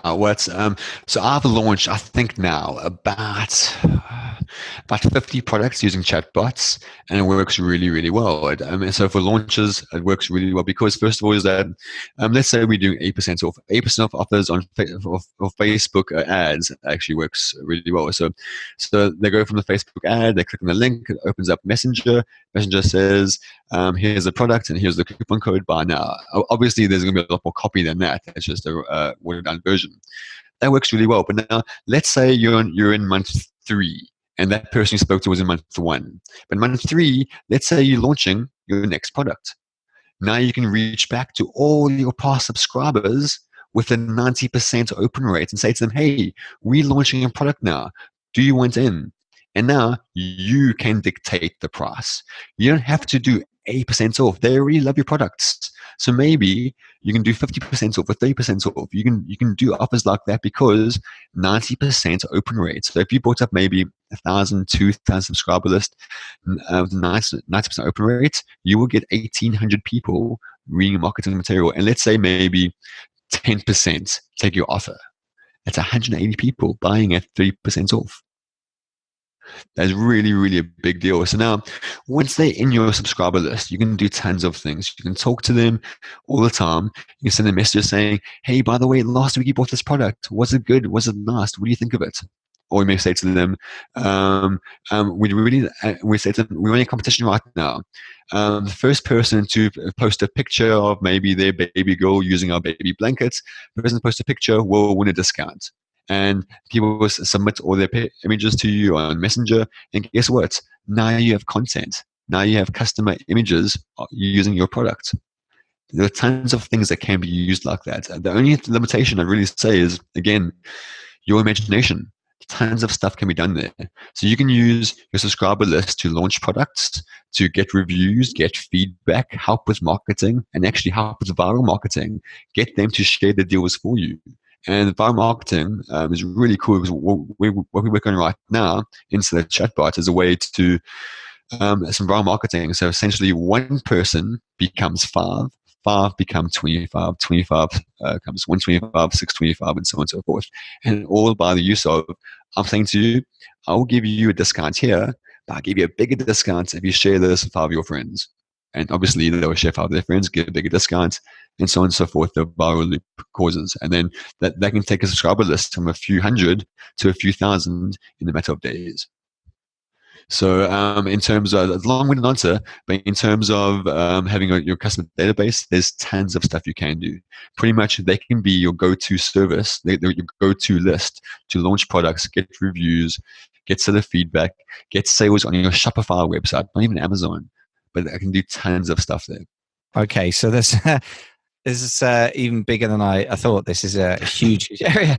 so I've launched, I think now about 50 products using chatbots, and it works really, really well. So for launches, it works really well because first of all is that, let's say we're doing 8% off. 8% off offers on Facebook ads actually works really well. So they go from the Facebook ad, they click on the link, it opens up Messenger. Messenger says, here's the product and here's the coupon code, buy now. Obviously, there's going to be a lot more copy than that. It's just a watered-down version. That works really well. But now, let's say you're in month 3, and that person you spoke to was in month 1. But month 3, let's say you're launching your next product. Now you can reach back to all your past subscribers with a 90% open rate and say to them, hey, we're launching a product now. Do you want in? And now you can dictate the price. You don't have to do 8% off. They already love your products. So maybe you can do 50% off or 30% off. You can do offers like that because 90% open rate. So if you brought up maybe 1,000, 2,000 subscriber list with 90% open rate, you will get 1,800 people reading marketing material. And let's say maybe 10% take your offer. That's 180 people buying at 3% off. That's really, really a big deal. So now, once they're in your subscriber list, you can do tons of things. You can talk to them all the time. You can send them messages saying, hey, by the way, last week you bought this product. Was it good? Was it nice? What do you think of it? Or you may say to them, we say to them, we're in a competition right now. The first person to post a picture of maybe their baby girl using our baby blankets, the person to post a picture will win a discount. And people will submit all their images to you on Messenger. And guess what? Now you have content. Now you have customer images using your product. There are tons of things that can be used like that. The only limitation I'd really say is, again, your imagination. Tons of stuff can be done there. So you can use your subscriber list to launch products, to get reviews, get feedback, help with marketing, and actually help with viral marketing. Get them to share the deals for you. And viral marketing is really cool because what we work on right now inside the chatbot is a way to some viral marketing. So essentially, one person becomes 5, 5 become 25, 25 comes 125, 625, and so on and so forth. And all by the use of, I'm saying to you, I'll give you a discount here, but I'll give you a bigger discount if you share this with 5 of your friends. And obviously, they will share 5 of their friends, get a bigger discount, and so on and so forth, the viral loop causes. And then that can take a subscriber list from a few hundred to a few thousand in a matter of days. So in terms of, it's a long-winded answer, but in terms of having your customer database, there's tons of stuff you can do. Pretty much they can be your go-to service, your go-to list to launch products, get reviews, get seller feedback, get sales on your Shopify website, not even Amazon, but I can do tons of stuff there. Okay, so this is even bigger than I thought. This is a huge area.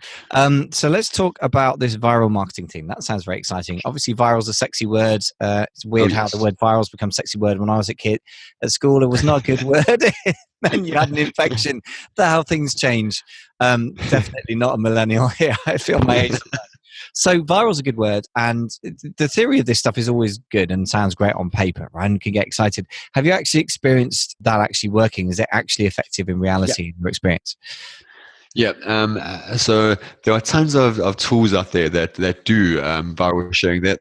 So let's talk about this viral marketing team. That sounds very exciting. Obviously, viral's a sexy word. It's weird how the word viral's become a sexy word. When I was a kid at school, it was not a good word. Then you had an infection. That's how things change. Definitely not a millennial here. I feel my age. So viral's a good word, and the theory of this stuff is always good and sounds great on paper, right? And you can get excited. Have you actually experienced that actually working? Is it actually effective in reality in your experience? Yeah. So there are tons of tools out there that do viral sharing. I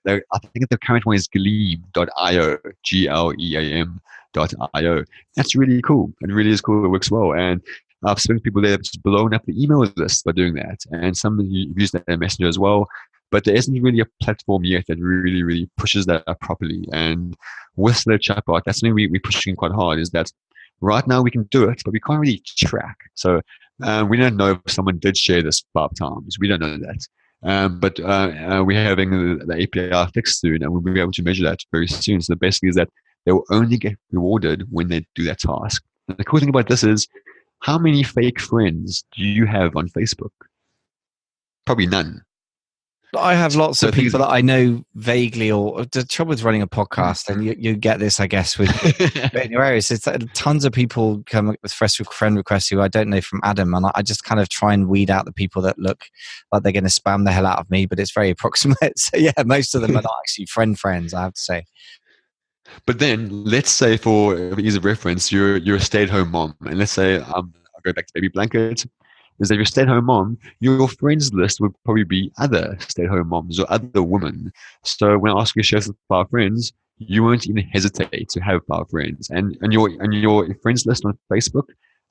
think the current one is Gleam.io, Gleam.io. That's really cool. It really is cool. It works well. And I've spoken to people there that's blown up the email list by doing that. And some use that in Messenger as well. But there isn't really a platform yet that really, really pushes that up properly. And with the chatbot, that's something we're pushing quite hard, is that right now we can do it, but we can't really track. So we don't know if someone did share this 5 times. We don't know that. But we're having the API fixed soon, and we'll be able to measure that very soon. So the best thing is that they will only get rewarded when they do that task. And the cool thing about this is, how many fake friends do you have on Facebook? Probably none. I have lots of people that I know vaguely, or the trouble with running a podcast, and you get this, I guess, with in your areas. It's tons of people come up with friend requests who I don't know from Adam, and I just kind of try and weed out the people that look like they're going to spam the hell out of me, but it's very approximate. So yeah, most of them are not actually friends, I have to say. But then, let's say, for ease of reference, you're a stay-at-home mom, and let's say I'll go back to baby blanket. Is that if you're a stay-at-home mom, your friends list would probably be other stay-at-home moms or other women. So when I ask you to share with 5 friends, you won't even hesitate to have 5 friends. And your friends list on Facebook,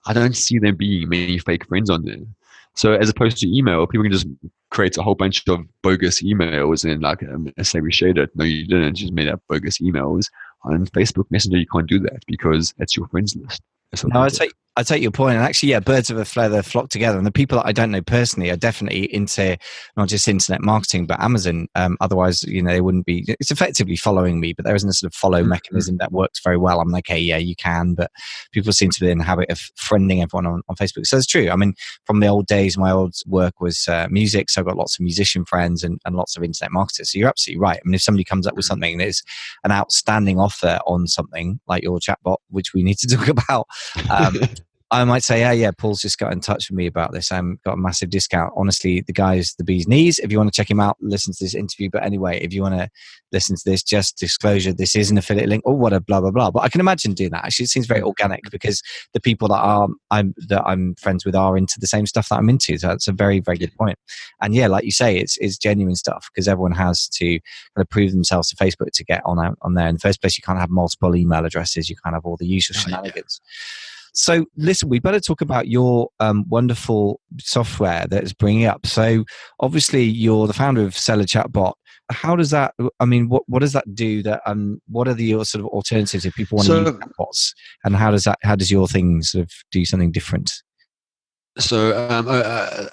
I don't see there being many fake friends on there. So as opposed to email, people can just create a whole bunch of bogus emails and like say we shared it. No, you didn't. You just made up bogus emails. On Facebook Messenger, you can't do that because that's your friends list. No, I take your point, and actually, yeah, birds of a feather flock together. And the people that I don't know personally are definitely into not just internet marketing, but Amazon. Otherwise, they wouldn't be. It's effectively following me, but there isn't a sort of follow mechanism that works very well. I'm like, hey, yeah, you can, but people seem to be in the habit of friending everyone on Facebook. So it's true. I mean, from the old days, my old work was music, so I've got lots of musician friends and lots of internet marketers. So you're absolutely right. I mean, if somebody comes up with something that is an outstanding offer on something like your chatbot, which we need to talk about. I might say, yeah, Paul's just got in touch with me about this. I've got a massive discount. Honestly, the guy's the bee's knees. If you want to check him out, listen to this interview. But anyway, if you want to listen to this, just disclosure, this is an affiliate link or what a blah, blah, blah. But I can imagine doing that. Actually, it seems very organic because the people that I'm friends with are into the same stuff that I'm into. So that's a very, very good point. And yeah, like you say, it's genuine stuff because everyone has to kind of prove themselves to Facebook to get on there. In the first place, you can't have multiple email addresses. You can't have all the usual shenanigans. Yeah. So listen, we better talk about your wonderful software that is bringing up. So obviously you're the founder of Seller Chatbot. How does that, I mean, what does that do? That what are the sort of alternatives if people want to use chatbots? And how does your thing sort of do something different? So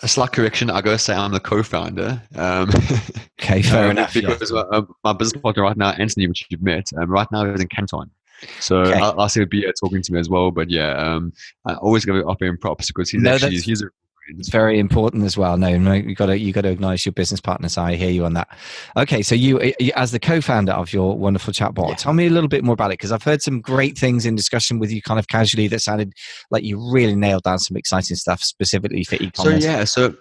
a slight correction, I gotta say I'm the co-founder. Okay, fair enough. Because my business partner right now, Anthony, which you've met, right now is in Canton. So okay. I'll say be talking to me as well. But yeah, I always got to offer him props because he's it's very important as well. No, you got to acknowledge your business partner. So I hear you on that. Okay, so you as the co-founder of your wonderful chatbot, tell me a little bit more about it because I've heard some great things in discussion with you, kind of casually, that sounded like you really nailed down some exciting stuff specifically for e-commerce. So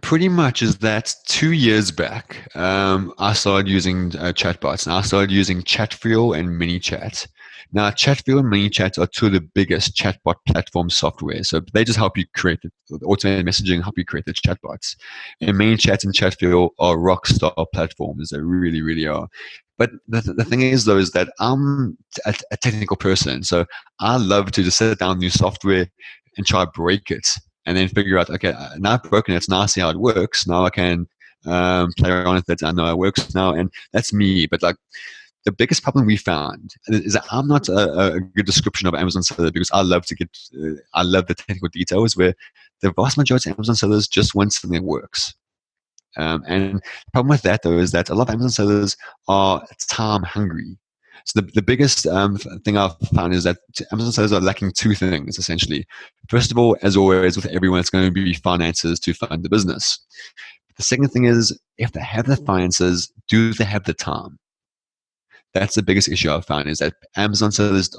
pretty much is that 2 years back, I started using chatbots, and I started using Chatfuel and MiniChat. Now, Chatfuel and MiniChat are two of the biggest chatbot platform software. So they just help you create the automated messaging, help you create the chatbots. And MiniChat and Chatfuel are rock star platforms. They really, really are. But the thing is, though, is that I'm a technical person. So I love to just sit down new software and try to break it. And then figure out, okay, now I've broken it, now I see how it works. Now I can play around with it. I know it works now. And that's me. But like the biggest problem we found is that I'm not a good description of Amazon seller because I love the technical details where the vast majority of Amazon sellers just want something that works. And the problem with that, though, is that a lot of Amazon sellers are time hungry. So the biggest thing I've found is that Amazon sellers are lacking two things, essentially. First of all, as always, with everyone, it's going to be finances to fund the business. The second thing is, if they have the finances, do they have the time? That's the biggest issue I've found, is that Amazon sellers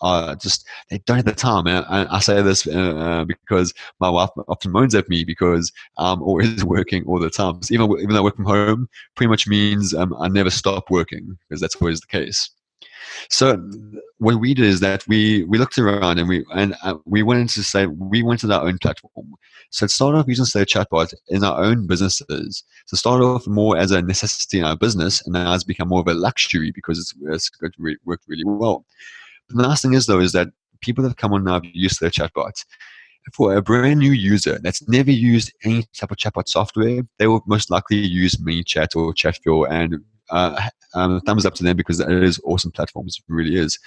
are just, they don't have the time. And I say this because my wife often moans at me because I'm always working all the time. So even though I work from home, pretty much means I never stop working because that's always the case. So what we did is that we looked around and we went we wanted our own platform. So it started off using say Chatbot in our own businesses. So it started off more as a necessity in our business, and now it's become more of a luxury because worked really well. But the nice thing is though is that people that have come on now have used their chatbots. For a brand new user that's never used any type of chatbot software, they will most likely use ManyChat or Chatfuel, and thumbs up to them because it is awesome platforms. It really is.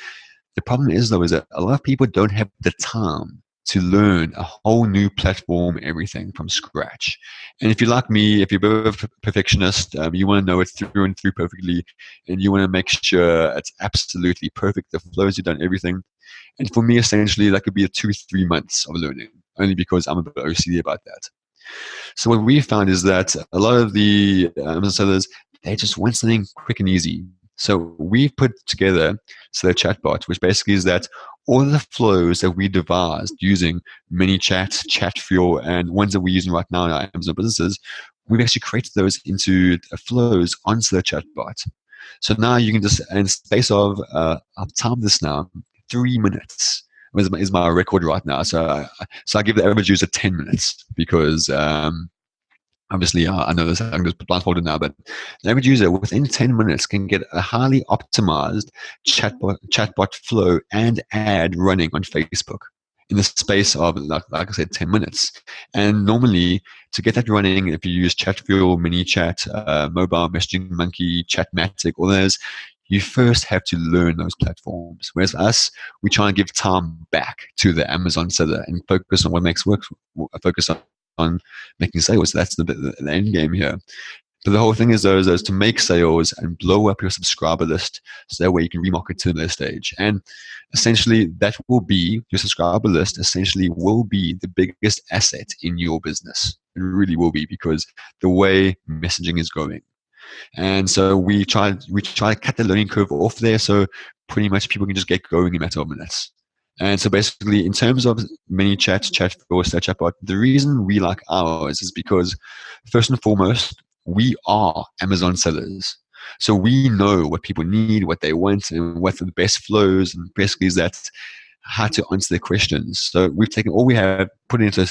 The problem is though is that a lot of people don't have the time to learn a whole new platform, everything from scratch. And if you're like me, if you're a bit of a perfectionist, you want to know it through and through perfectly, and you want to make sure it's absolutely perfect, the flows you've done everything. And for me, essentially, that could be a 2-3 months of learning, only because I'm a bit OCD about that. So what we found is that a lot of the sellers, they just want something quick and easy. So we put together the chatbot, which basically is that all the flows that we devised using ManyChat, Chatfuel, and ones that we're using right now in our Amazon businesses, we've actually created those into flows onto the chatbot. So now you can just, in space of, I've timed this now, 3 minutes is my record right now. So I give the average user 10 minutes because obviously I know this, I'm just blindfolded now, but the average user within 10 minutes can get a highly optimized chatbot flow and ad running on Facebook in the space of, like I said, 10 minutes. And normally, to get that running, if you use Chatfuel, ManyChat, Mobile Messaging Monkey, Chatmatic, all those, you first have to learn those platforms. Whereas us, we try and give time back to the Amazon seller and focus on what makes work, focus on making sales. That's the end game here. But the whole thing is, though, is to make sales and blow up your subscriber list so that way you can remarket to their stage. And essentially, that will be your subscriber list, essentially, will be the biggest asset in your business. It really will be, because the way messaging is going. And so we try to cut the learning curve off there, so pretty much people can just get going in a matter of minutes. And so basically, in terms of ManyChat, Chatbot, Chatbot, the reason we like ours is because, first and foremost, we are Amazon sellers. So we know what people need, what they want, and what are the best flows, and basically is that how to answer their questions. So we've taken all we have, put it into a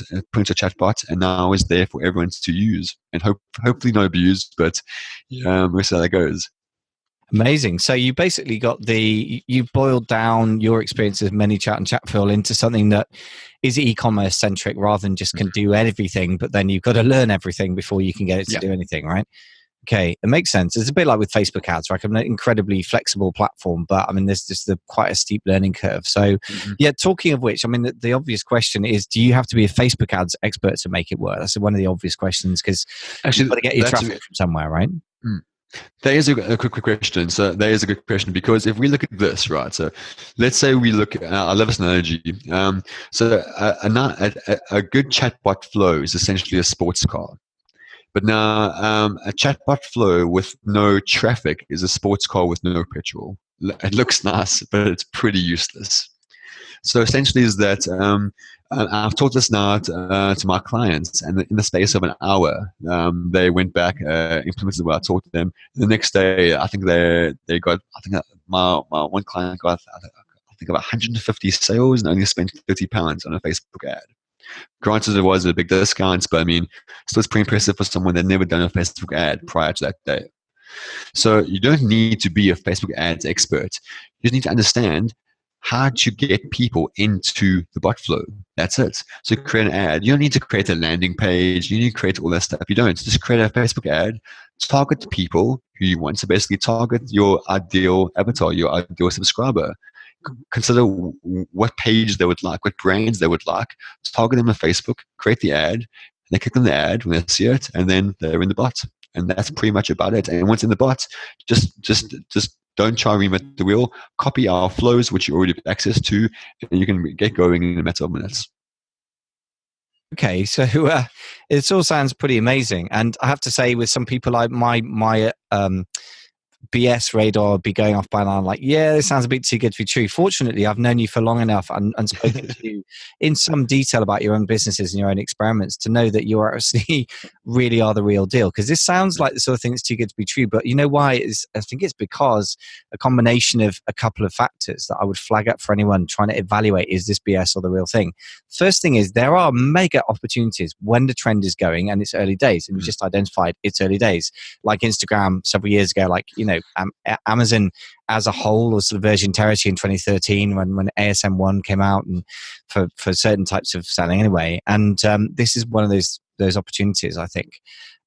chatbot, and now it's there for everyone to use, and hopefully not abused, but we'll see how that goes. Amazing. So you basically you boiled down your experience of ManyChat and Chatfuel into something that is e-commerce centric rather than just can do everything, but then you've got to learn everything before you can get it to do anything, right? Okay, it makes sense. It's a bit like with Facebook ads, right? An incredibly flexible platform, but I mean, there's just quite a steep learning curve. So, yeah, talking of which, I mean, the obvious question is, do you have to be a Facebook ads expert to make it work? That's one of the obvious questions, because you've got to get your traffic from somewhere, right? That is a quick question. So that is a good question, because if we look at this, right? So let's say we look at, I love this analogy. So a good chatbot flow is essentially a sports car. But now a chatbot flow with no traffic is a sports car with no petrol. It looks nice, but it's pretty useless. So essentially is that I've taught this now to my clients, and in the space of an hour, they went back, implemented what I taught them. The next day, I think they got, I think my one client got, I think about 150 sales and only spent £30 on a Facebook ad. Granted, it was a big discount, but I mean, still it's pretty impressive for someone that never done a Facebook ad prior to that day. So you don't need to be a Facebook ads expert. You just need to understand how to get people into the bot flow. That's it. So create an ad. You don't need to create a landing page. You need to create all that stuff. You don't. Just create a Facebook ad. Target the people who you want. So basically target your ideal avatar, your ideal subscriber. Consider what page they would like, what brands they would like. Target them on Facebook, create the ad, and they click on the ad when they see it, and then they're in the bot. And that's pretty much about it. And once in the bot, just don't try to reinvent the wheel. Copy our flows, which you already have access to, and you can get going in a matter of minutes. Okay, so it all sounds pretty amazing, and I have to say, with some people, like my BS radar would be going off by now. I'm like, yeah, this sounds a bit too good to be true. Fortunately, I've known you for long enough and spoken to you in some detail about your own businesses and your own experiments to know that you are actually really are the real deal. Because this sounds like the sort of thing that's too good to be true. But you know why? I think it's because a combination of a couple of factors that I would flag up for anyone trying to evaluate, is this BS or the real thing? First thing is, there are mega opportunities when the trend is going and it's early days. And you just identified it's early days. Like Instagram several years ago, like, Amazon as a whole was sort of virgin territory in 2013 when ASM1 came out, and for certain types of selling anyway. And this is one of those opportunities, I think.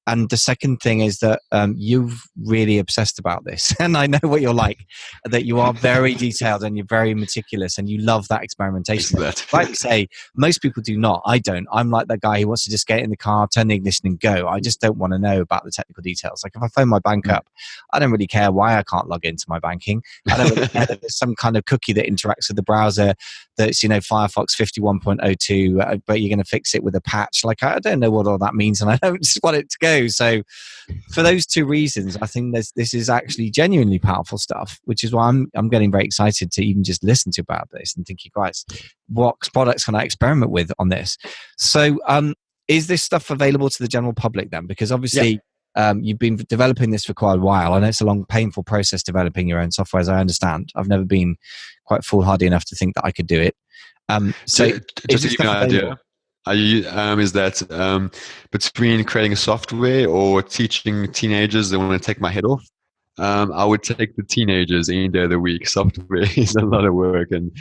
And the second thing is that you've really obsessed about this. And I know what you're like, that you are very detailed and you're very meticulous and you love that experimentation. Like you say, most people do not. I don't. I'm like that guy who wants to just get in the car, turn the ignition and go. I just don't want to know about the technical details. Like if I phone my bank up, I don't really care why I can't log into my banking. I don't really care that there's some kind of cookie that interacts with the browser that's, Firefox 51.02, but you're going to fix it with a patch. Like I don't know what all that means and I don't just want it to go. So for those two reasons, I think this is actually genuinely powerful stuff, which is why I'm getting very excited to even just listen to about this and thinking, Christ, what products can I experiment with on this? So is this stuff available to the general public then? Because obviously you've been developing this for quite a while. I know it's a long, painful process developing your own software, as I understand. I've never been quite foolhardy enough to think that I could do it. So just to give you an idea, is that between creating a software or teaching teenagers that want to take my head off, I would take the teenagers any day of the week. Software is a lot of work and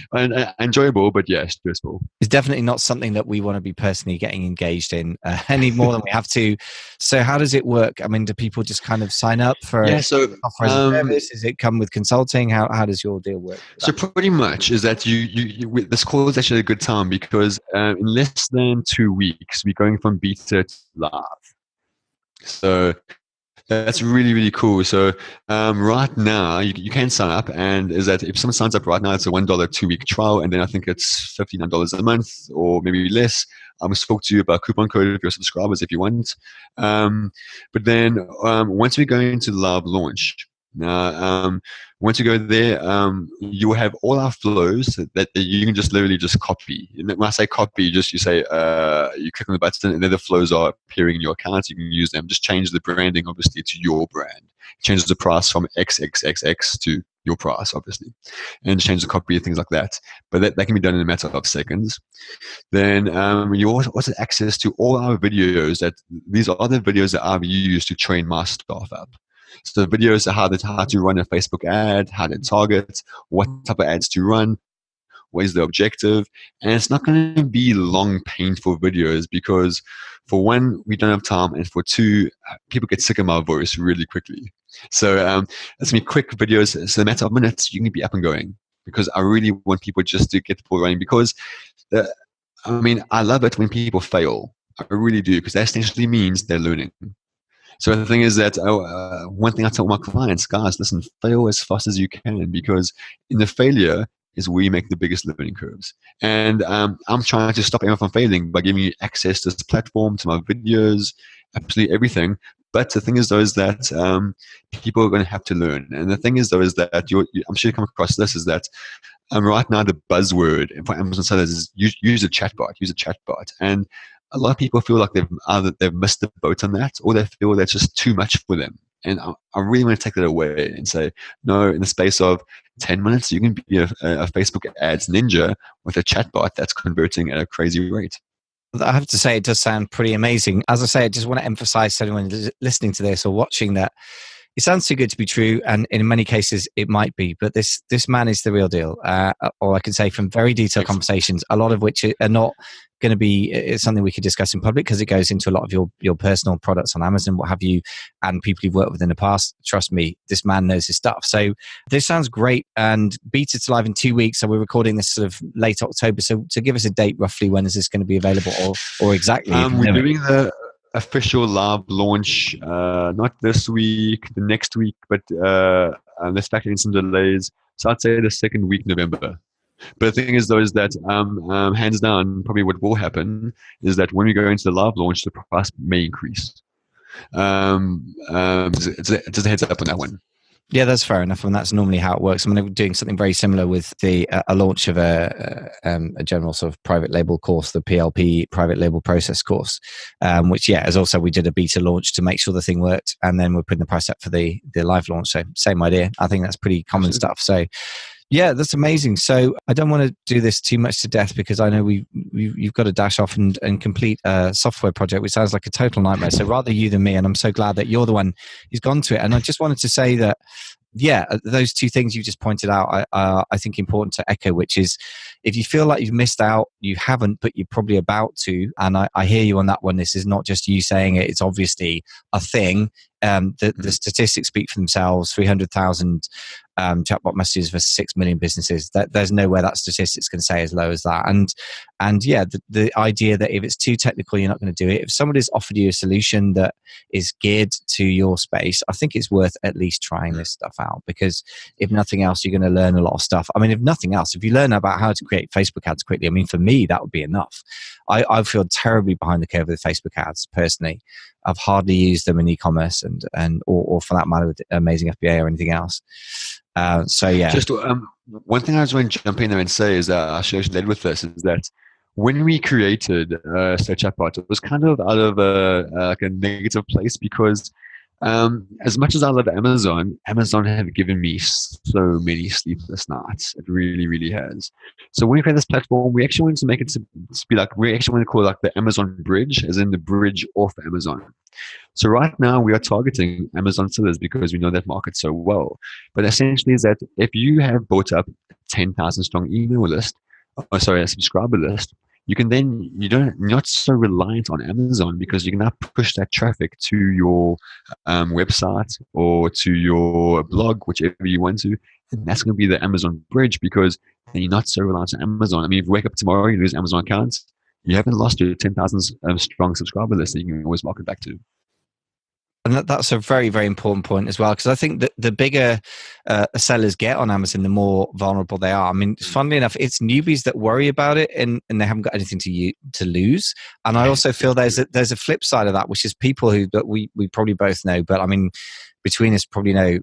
enjoyable, but yeah, stressful. It's definitely not something that we want to be personally getting engaged in any more than we have to. So how does it work? I mean, do people just kind of sign up for software as a service? Does it come with consulting? How does your deal work? So pretty much is that you this call is actually a good time because in less than 2 weeks, we're going from beta to live. So that's really, really cool. So right now, you can sign up, and is that if someone signs up right now, it's a $1 2-week trial, and then I think it's $59 a month or maybe less. I'm spoke to you about coupon code if you're subscribers if you want. But then once we go into live launch, once you go there, you will have all our flows that you can just literally just copy. And when I say copy, you say you click on the button and then the flows are appearing in your account. You can use them. Just change the branding, obviously, to your brand. Change the price from XXXX to your price, obviously, and change the copy and things like that. But that can be done in a matter of seconds. Then you also have access to all our videos. These are the videos that I've used to train my staff up. So the videos are how to run a Facebook ad, how to target, what type of ads to run, what is the objective. And it's not going to be long, painful videos because for one, we don't have time, and for two, people get sick of my voice really quickly. So it's going to be quick videos. So in a matter of minutes, you can be up and going because I really want people just to get the ball running because, I love it when people fail. I really do because that essentially means they're learning. So the thing is that one thing I tell my clients, guys, listen, fail as fast as you can because in the failure is where you make the biggest learning curves. And I'm trying to stop anyone from failing by giving you access to this platform, to my videos, absolutely everything. But the thing is, though, is that people are going to have to learn. And the thing is, though, is that I'm sure you come across this, is that right now the buzzword for Amazon sellers is use a chatbot, And a lot of people feel like they've missed the boat on that, or they feel that's just too much for them. And I really want to take that away and say, no, in the space of 10 minutes, you can be a Facebook ads ninja with a chatbot that's converting at a crazy rate. I have to say, it does sound pretty amazing. As I say, I just want to emphasize to anyone listening to this or watching that it sounds too good to be true, and in many cases it might be, but this man is the real deal. Or I can say from very detailed conversations, a lot of which are not going to be something we could discuss in public because it goes into a lot of your personal products on Amazon, what have you, and people you've worked with in the past. Trust me, this man knows his stuff. So this sounds great, and beta's live in 2 weeks. So we're recording this sort of late October. So to give us a date roughly, when is this going to be available, or exactly? We're doing the official live launch not this week, the next week, but let's factor in some delays. So I'd say the second week November. But the thing is, though, is that hands down, probably what will happen is that when we go into the live launch, the price may increase. Just a heads up on that one. Yeah, that's fair enough, and that's normally how it works. I mean, we're doing something very similar with the a launch of a general sort of private label course, the PLP private label process course, which is also we did a beta launch to make sure the thing worked, and then we're putting the price up for the live launch. So same idea. I think that's pretty common stuff. So yeah, that's amazing. So I don't want to do this too much to death because I know you've got to dash off and complete a software project, which sounds like a total nightmare. So rather you than me, and I'm so glad that you're the one who's gone to it. And I just wanted to say that, those two things you just pointed out, I think important to echo, which is if you feel like you've missed out, you haven't, but you're probably about to. And I hear you on that one. This is not just you saying it. It's obviously a thing. The statistics speak for themselves. 300,000 chatbot messages for 6 million businesses. There's nowhere that statistic's going to say as low as that. And the idea that if it's too technical, you're not going to do it. If somebody's offered you a solution that is geared to your space, I think it's worth at least trying this stuff out, because if nothing else, you're going to learn a lot of stuff. I mean, if nothing else, if you learn about how to create Facebook ads quickly, I mean, for me, that would be enough. I feel terribly behind the curve with Facebook ads personally. I've hardly used them in e-commerce or for that matter with Amazing FBA or anything else. Just one thing I just want to jump in there and say is that I should led with this is that when we created Chatbot, it was kind of out of like a negative place because as much as I love Amazon have given me so many sleepless nights. It really, really has. So when we created this platform, we actually wanted to make it to be like, we actually want to call it like the Amazon bridge, as in the bridge off Amazon. So right now we are targeting Amazon sellers because we know that market so well. But essentially is that if you have built up 10,000 strong email list, a subscriber list, you can then, you're not so reliant on Amazon because you can now push that traffic to your website or to your blog, whichever you want to. And that's going to be the Amazon bridge because then you're not so reliant on Amazon. I mean, if you wake up tomorrow, you lose Amazon accounts, you haven't lost your 10,000 strong subscriber list that you can always market back to. And that's a very, very important point as well, because I think that the bigger sellers get on Amazon, the more vulnerable they are. I mean, funnily enough, it's newbies that worry about it and they haven't got anything to lose. And I also feel there's a flip side of that, which is people that we probably both know, but I mean, between us probably know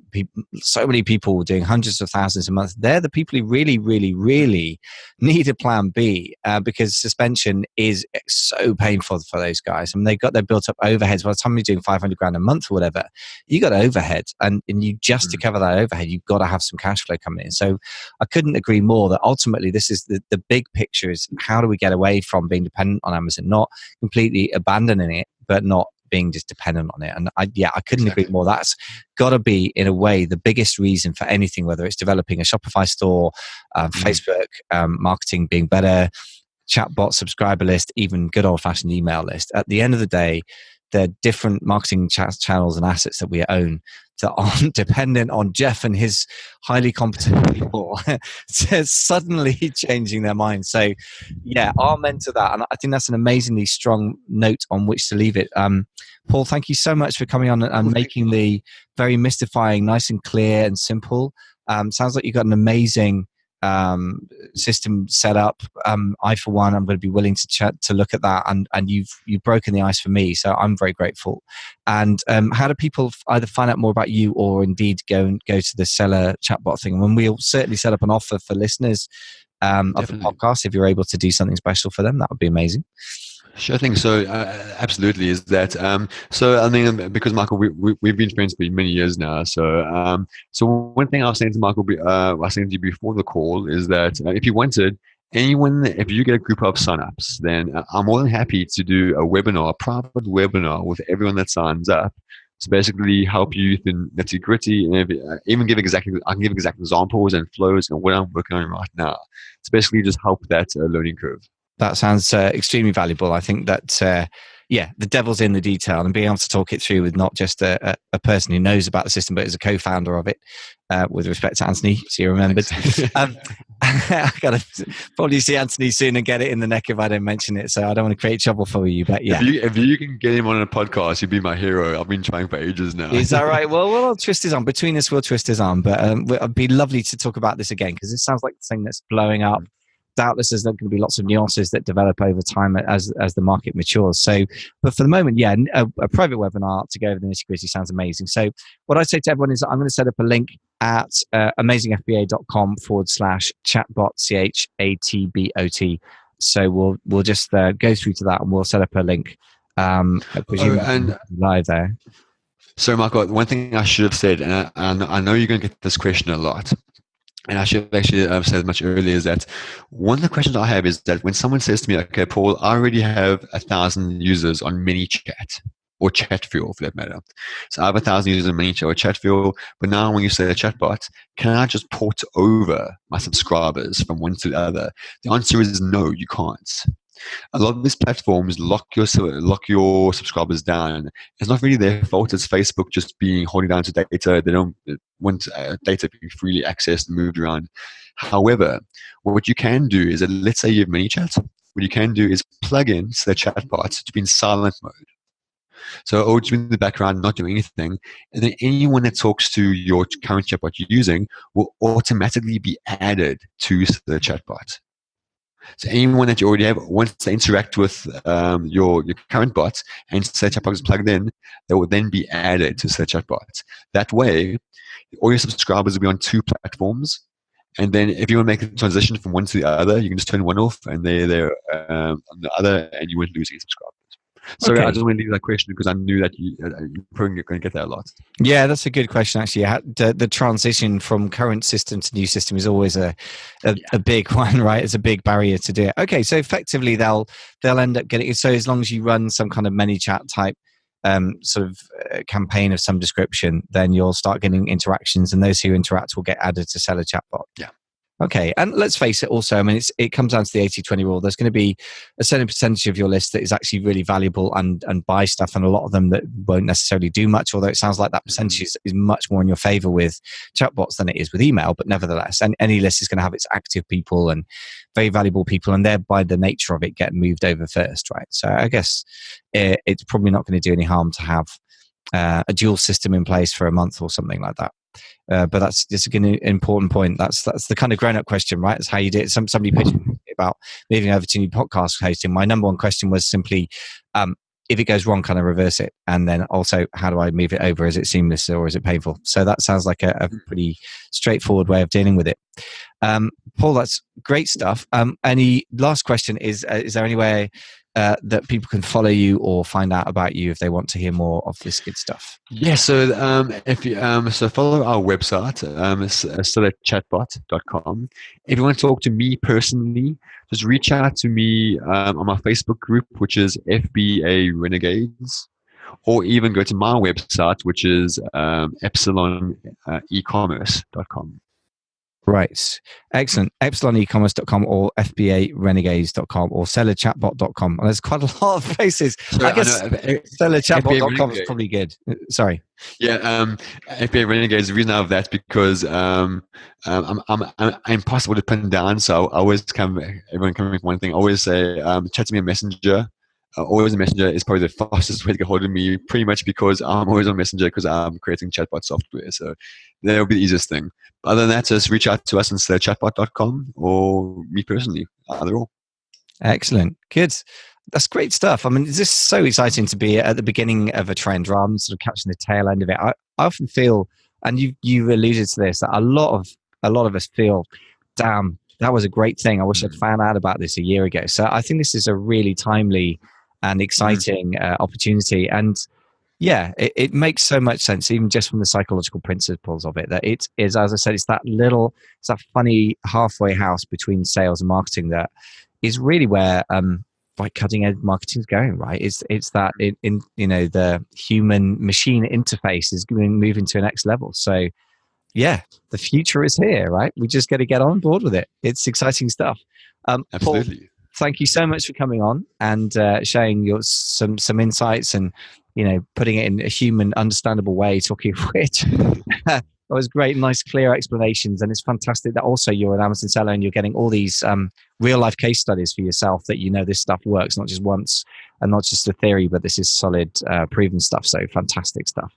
so many people doing hundreds of thousands a month. They're the people who really, really, really need a plan B because suspension is so painful for those guys. I mean, they've built up overheads. By the time you're doing 500 grand a month or whatever, you got overhead, and you just to cover that overhead, you've got to have some cash flow coming in. So I couldn't agree more that ultimately this is the big picture is how do we get away from being dependent on Amazon, not completely abandoning it, but not being just dependent on it. And I couldn't agree more. That's got to be, in a way, the biggest reason for anything, whether it's developing a Shopify store, Facebook, marketing being better, chatbot, subscriber list, even good old-fashioned email list. At the end of the day, they're different marketing channels and assets that we own that aren't dependent on Jeff and his highly competent people suddenly changing their minds. So amen to that. And I think that's an amazingly strong note on which to leave it. Paul, thank you so much for coming on and making the very mystifying nice and clear and simple. Sounds like you've got an amazing system set up. I, for one, I'm going to be willing to look at that, and you've broken the ice for me, so I'm very grateful. And how do people either find out more about you or indeed go to the seller chatbot thing? And we'll certainly set up an offer for listeners of the podcast. If you're able to do something special for them, that would be amazing. Sure thing. So absolutely is that. So I mean, because Michael, we've been friends for many years now. So one thing I was saying to Michael, I was saying to you before the call is that if you wanted anyone, if you get a group of signups, then I'm more than happy to do a private webinar with everyone that signs up. To basically help you in nitty gritty, and I can give exact examples and flows and what I'm working on right now. To basically just help that learning curve. That sounds extremely valuable. I think that, the devil's in the detail, and being able to talk it through with not just a person who knows about the system, but is a co-founder of it, with respect to Anthony, so you remembered. I got to probably see Anthony soon and get it in the neck if I don't mention it, so I don't want to create trouble for you, but yeah. If you can get him on a podcast, you'd be my hero. I've been trying for ages now. Is that right? Well, we'll twist his arm. Between us, we'll twist his arm, but it'd be lovely to talk about this again, because it sounds like the thing that's blowing up. doubtless there's going to be lots of nuances that develop over time as the market matures. So, but for the moment, yeah, a private webinar to go over the nitty gritty sounds amazing. So what I say to everyone is I'm going to set up a link at amazingfba.com/chatbot, CHATBOT. So we'll just go through to that and we'll set up a link. I presume and live there. So, Michael, one thing I should have said, and I know you're going to get this question a lot, and I should have actually said much earlier, is that one of the questions I have is that when someone says to me, okay, Paul, I already have 1,000 users on ManyChat, or Chatfuel for that matter. So I have 1,000 users on ManyChat or Chatfuel, but now when you say a chatbot, can I just port over my subscribers from one to the other? The answer is no, you can't. A lot of these platforms lock your subscribers down. It's not really their fault. It's Facebook just holding down to data. They don't want data being freely accessed and moved around. However, what you can do is that, let's say you have ManyChat. What you can do is plug in the chatbot to be in silent mode. So it will just be in the background, not doing anything. And then anyone that talks to your current chatbot you're using will automatically be added to the chatbot. So anyone that you already have, once they interact with your current bot and say chatbot is plugged in, they will then be added to the chatbot. That way, all your subscribers will be on 2 platforms. And then if you want to make the transition from one to the other, you can just turn one off and they're on the other, and you won't lose any subscribers. Sorry, I just want to leave that question because I knew that you're probably going to get that a lot. Yeah, that's a good question, actually. The transition from current system to new system is always a big one, right? It's a big barrier to do it. Okay, so effectively they'll end up getting it. So as long as you run some kind of ManyChat type campaign of some description, then you'll start getting interactions, and those who interact will get added to sell a chatbot. Yeah. Okay, and let's face it also, I mean, it comes down to the 80-20 rule. There's going to be a certain percentage of your list that is actually really valuable and buy stuff, and a lot of them that won't necessarily do much, although it sounds like that percentage is much more in your favor with chatbots than it is with email, but nevertheless, and any list is going to have its active people and very valuable people, and they're, by the nature of it, get moved over first, right? So I guess it's probably not going to do any harm to have a dual system in place for a month or something like that. But that's just an important point. That's the kind of grown-up question, right? It's how you do it. Somebody pitched me about moving over to new podcast hosting. My number one question was simply, if it goes wrong, can I reverse it? And then also, how do I move it over? Is it seamless or is it painful? So that sounds like a pretty straightforward way of dealing with it. Paul, that's great stuff. Any last question is there any way that people can follow you or find out about you if they want to hear more of this good stuff? Yeah, so if you follow our website, it's still at chatbot.com. If you want to talk to me personally, just reach out to me on my Facebook group, which is FBA Renegades, or even go to my website, which is epsilonicommerce.com. Right. Excellent. EpsilonEcommerce.com or FBARenegades.com or sellerchatbot.com. And there's quite a lot of places. I guess sellerchatbot.com is probably good. Sorry. Yeah. FBA Renegades, the reason I have that because I'm impossible to pin down. So I always everyone coming with one thing, I always say, chat to me on Messenger. Always a Messenger is probably the fastest way to get hold of me, pretty much because I'm always on Messenger because I'm creating chatbot software. So that will be the easiest thing. Other than that, just reach out to us and say chatbot.com or me personally, either or. Excellent. Good. That's great stuff. I mean, it's just so exciting to be at the beginning of a trend rather than sort of catching the tail end of it. I often feel, and you alluded to this, that a lot of us feel, damn, that was a great thing. I wish I'd found out about this a year ago. So I think this is a really timely and exciting opportunity. And yeah, it makes so much sense, even just from the psychological principles of it, that it is, as I said, it's that funny halfway house between sales and marketing that is really where like cutting edge marketing is going, right? It's that in the human machine interface is moving to a next level. So yeah, the future is here, right? We just got to get on board with it. It's exciting stuff. Absolutely. Paul, thank you so much for coming on and sharing some insights and putting it in a human, understandable way. Talking of which, that was great, nice, clear explanations, and it's fantastic that also you're an Amazon seller and you're getting all these real life case studies for yourself that this stuff works, not just once and not just a theory, but this is solid, proven stuff. So fantastic stuff.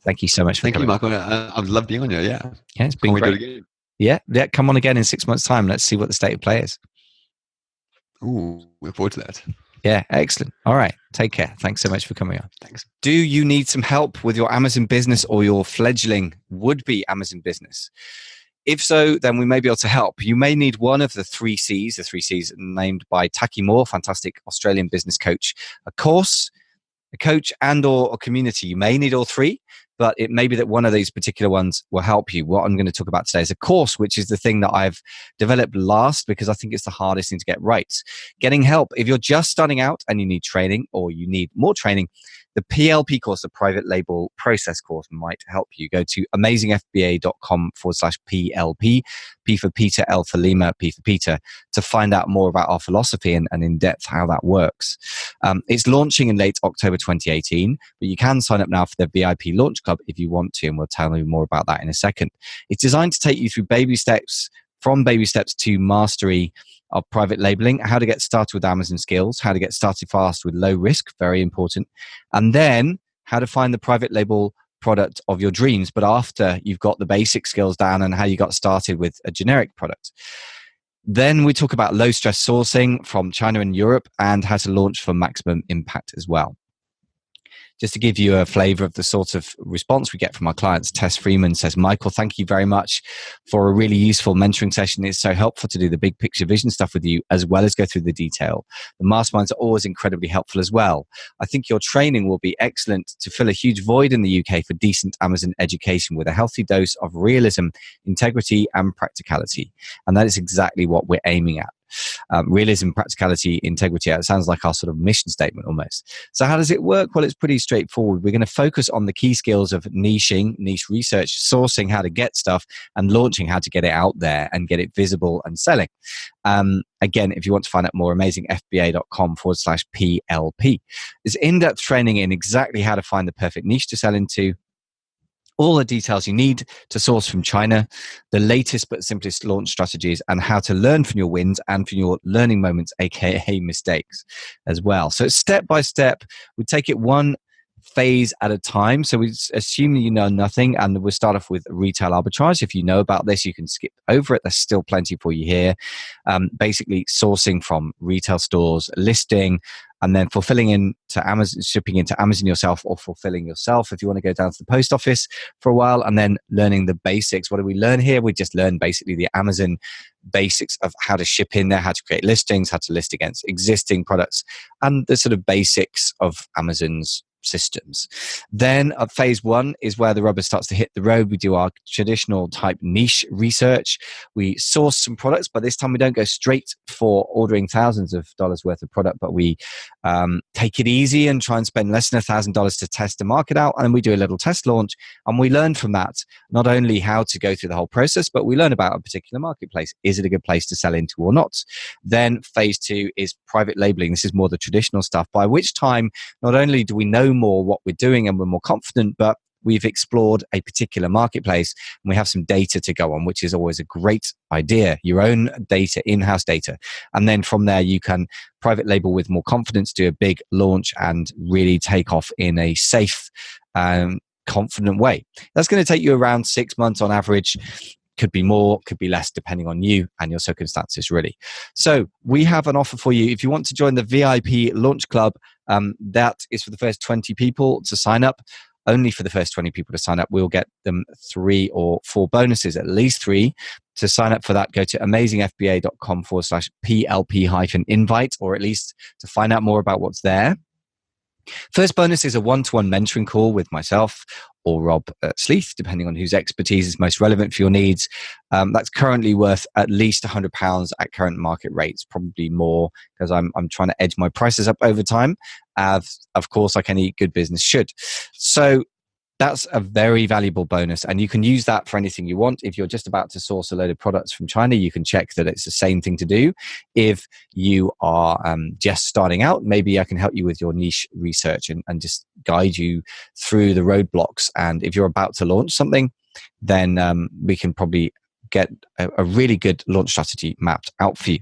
Thank you so much for coming. Thank you, Michael. I've loved being on here. Yeah, it's been great. Yeah, come on again in 6 months' time. Let's see what the state of play is. Ooh, look forward to that. Yeah, excellent. All right. Take care. Thanks so much for coming on. Thanks. Do you need some help with your Amazon business or your fledgling would-be Amazon business? If so, then we may be able to help. You may need one of the 3 C's, the 3 C's named by Taki Moore, fantastic Australian business coach, a course, a coach, and or a community. You may need all 3, but it may be that one of these particular ones will help you. What I'm going to talk about today is a course, which is the thing that I've developed last because I think it's the hardest thing to get right. Getting help. If you're just starting out and you need training or you need more training, the PLP course, the private label process course, might help you. Go to amazingfba.com/PLP, P for Peter, L for Lima, P for Peter, to find out more about our philosophy and in depth how that works. It's launching in late October 2018, but you can sign up now for the VIP Launch Club if you want to, and we'll tell you more about that in a second. It's designed to take you through baby steps, from baby steps to mastery of private labeling, how to get started with Amazon skills, how to get started fast with low risk, very important, and then how to find the private label product of your dreams, but after you've got the basic skills down and how you got started with a generic product. Then we talk about low stress sourcing from China and Europe and how to launch for maximum impact as well. Just to give you a flavor of the sort of response we get from our clients, Tess Freeman says, Michael, thank you very much for a really useful mentoring session. It's so helpful to do the big picture vision stuff with you as well as go through the detail. The masterminds are always incredibly helpful as well. I think your training will be excellent to fill a huge void in the UK for decent Amazon education with a healthy dose of realism, integrity, and practicality. And that is exactly what we're aiming at. Realism, practicality, integrity. It sounds like our sort of mission statement almost. So how does it work? Well, it's pretty straightforward. We're going to focus on the key skills of niching, niche research, sourcing how to get stuff, and launching how to get it out there and get it visible and selling. Again, if you want to find out more, amazingfba.com/PLP. There's in-depth training in exactly how to find the perfect niche to sell into, all the details you need to source from China, the latest but simplest launch strategies, and how to learn from your wins and from your learning moments, aka mistakes as well. So step by step, we take it one phase at a time. So we assume you know nothing, and we'll start off with retail arbitrage. If you know about this, you can skip over it. There's still plenty for you here. Basically sourcing from retail stores, listing, and then fulfilling into Amazon, shipping into Amazon yourself, or fulfilling yourself if you want to go down to the post office for a while, and then learning the basics. What do we learn here? We just learn basically the Amazon basics of how to ship in there, how to create listings, how to list against existing products, and the sort of basics of Amazon's systems. Then phase 1 is where the rubber starts to hit the road. We do our traditional type niche research. We source some products, but this time we don't go straight for ordering thousands of dollars worth of product, but we take it easy and try and spend less than $1,000 to test the market out. And we do a little test launch, and we learn from that not only how to go through the whole process, but we learn about a particular marketplace. Is it a good place to sell into or not? Then phase 2 is private labeling. This is more the traditional stuff, by which time not only do we know more what we're doing and we're more confident, but we've explored a particular marketplace and we have some data to go on, which is always a great idea. Your own data, in-house data. And then from there, you can private label with more confidence, do a big launch, and really take off in a safe, confident way. That's going to take you around 6 months on average. Could be more, could be less, depending on you and your circumstances, really. So we have an offer for you. If you want to join the VIP Launch Club, that is for the first 20 people to sign up. Only for the first 20 people to sign up. We'll get them 3 or 4 bonuses, at least 3. To sign up for that, go to amazingfba.com/PLP-invite, or at least to find out more about what's there. First bonus is a one-to-one mentoring call with myself or Rob Sleeth, depending on whose expertise is most relevant for your needs. That's currently worth at least £100 at current market rates, probably more, because I'm trying to edge my prices up over time, of course, like any good business should. So that's a very valuable bonus, and you can use that for anything you want. If you're just about to source a load of products from China, you can check that it's the same thing to do. If you are just starting out, maybe I can help you with your niche research and just guide you through the roadblocks. And if you're about to launch something, then we can probably get a really good launch strategy mapped out for you.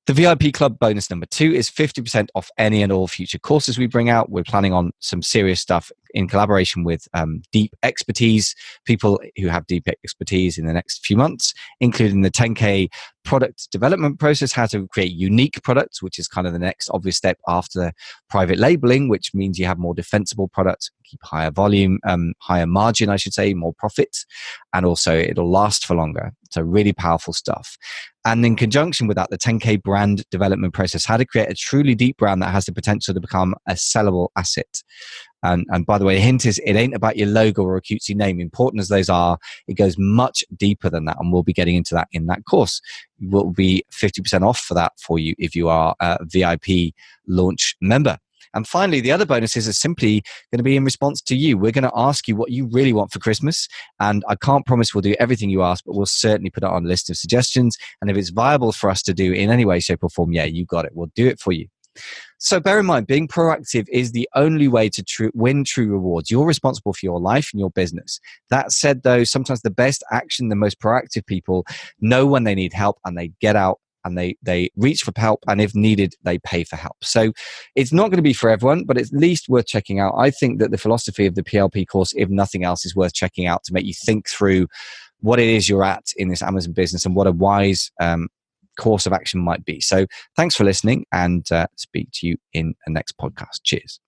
The VIP Club bonus number 2 is 50% off any and all future courses we bring out. We're planning on some serious stuff in collaboration with deep expertise, people who have deep expertise in the next few months, including the 10K product development process, how to create unique products, which is kind of the next obvious step after private labeling, which means you have more defensible products, keep higher volume, higher margin, I should say, more profit, and also it'll last for longer. So really powerful stuff. And in conjunction with that, the 10K brand development process, how to create a truly deep brand that has the potential to become a sellable asset. And by the way, the hint is it ain't about your logo or a cutesy name. Important as those are, it goes much deeper than that. And we'll be getting into that in that course. Will be 50% off for that for you if you are a VIP launch member. And finally, the other bonuses are simply going to be in response to you. We're going to ask you what you really want for Christmas. And I can't promise we'll do everything you ask, but we'll certainly put it on a list of suggestions. And if it's viable for us to do in any way, shape or form, yeah, you got it. We'll do it for you. So bear in mind, being proactive is the only way to win true rewards. You're responsible for your life and your business. That said, though, sometimes the best action, the most proactive people know when they need help and they get out and they reach for help, and if needed, they pay for help. So it's not going to be for everyone, but it's at least worth checking out. I think that the philosophy of the PLP course, if nothing else, is worth checking out to make you think through what it is you're at in this Amazon business and what a wise course of action might be. So thanks for listening, and speak to you in the next podcast. Cheers.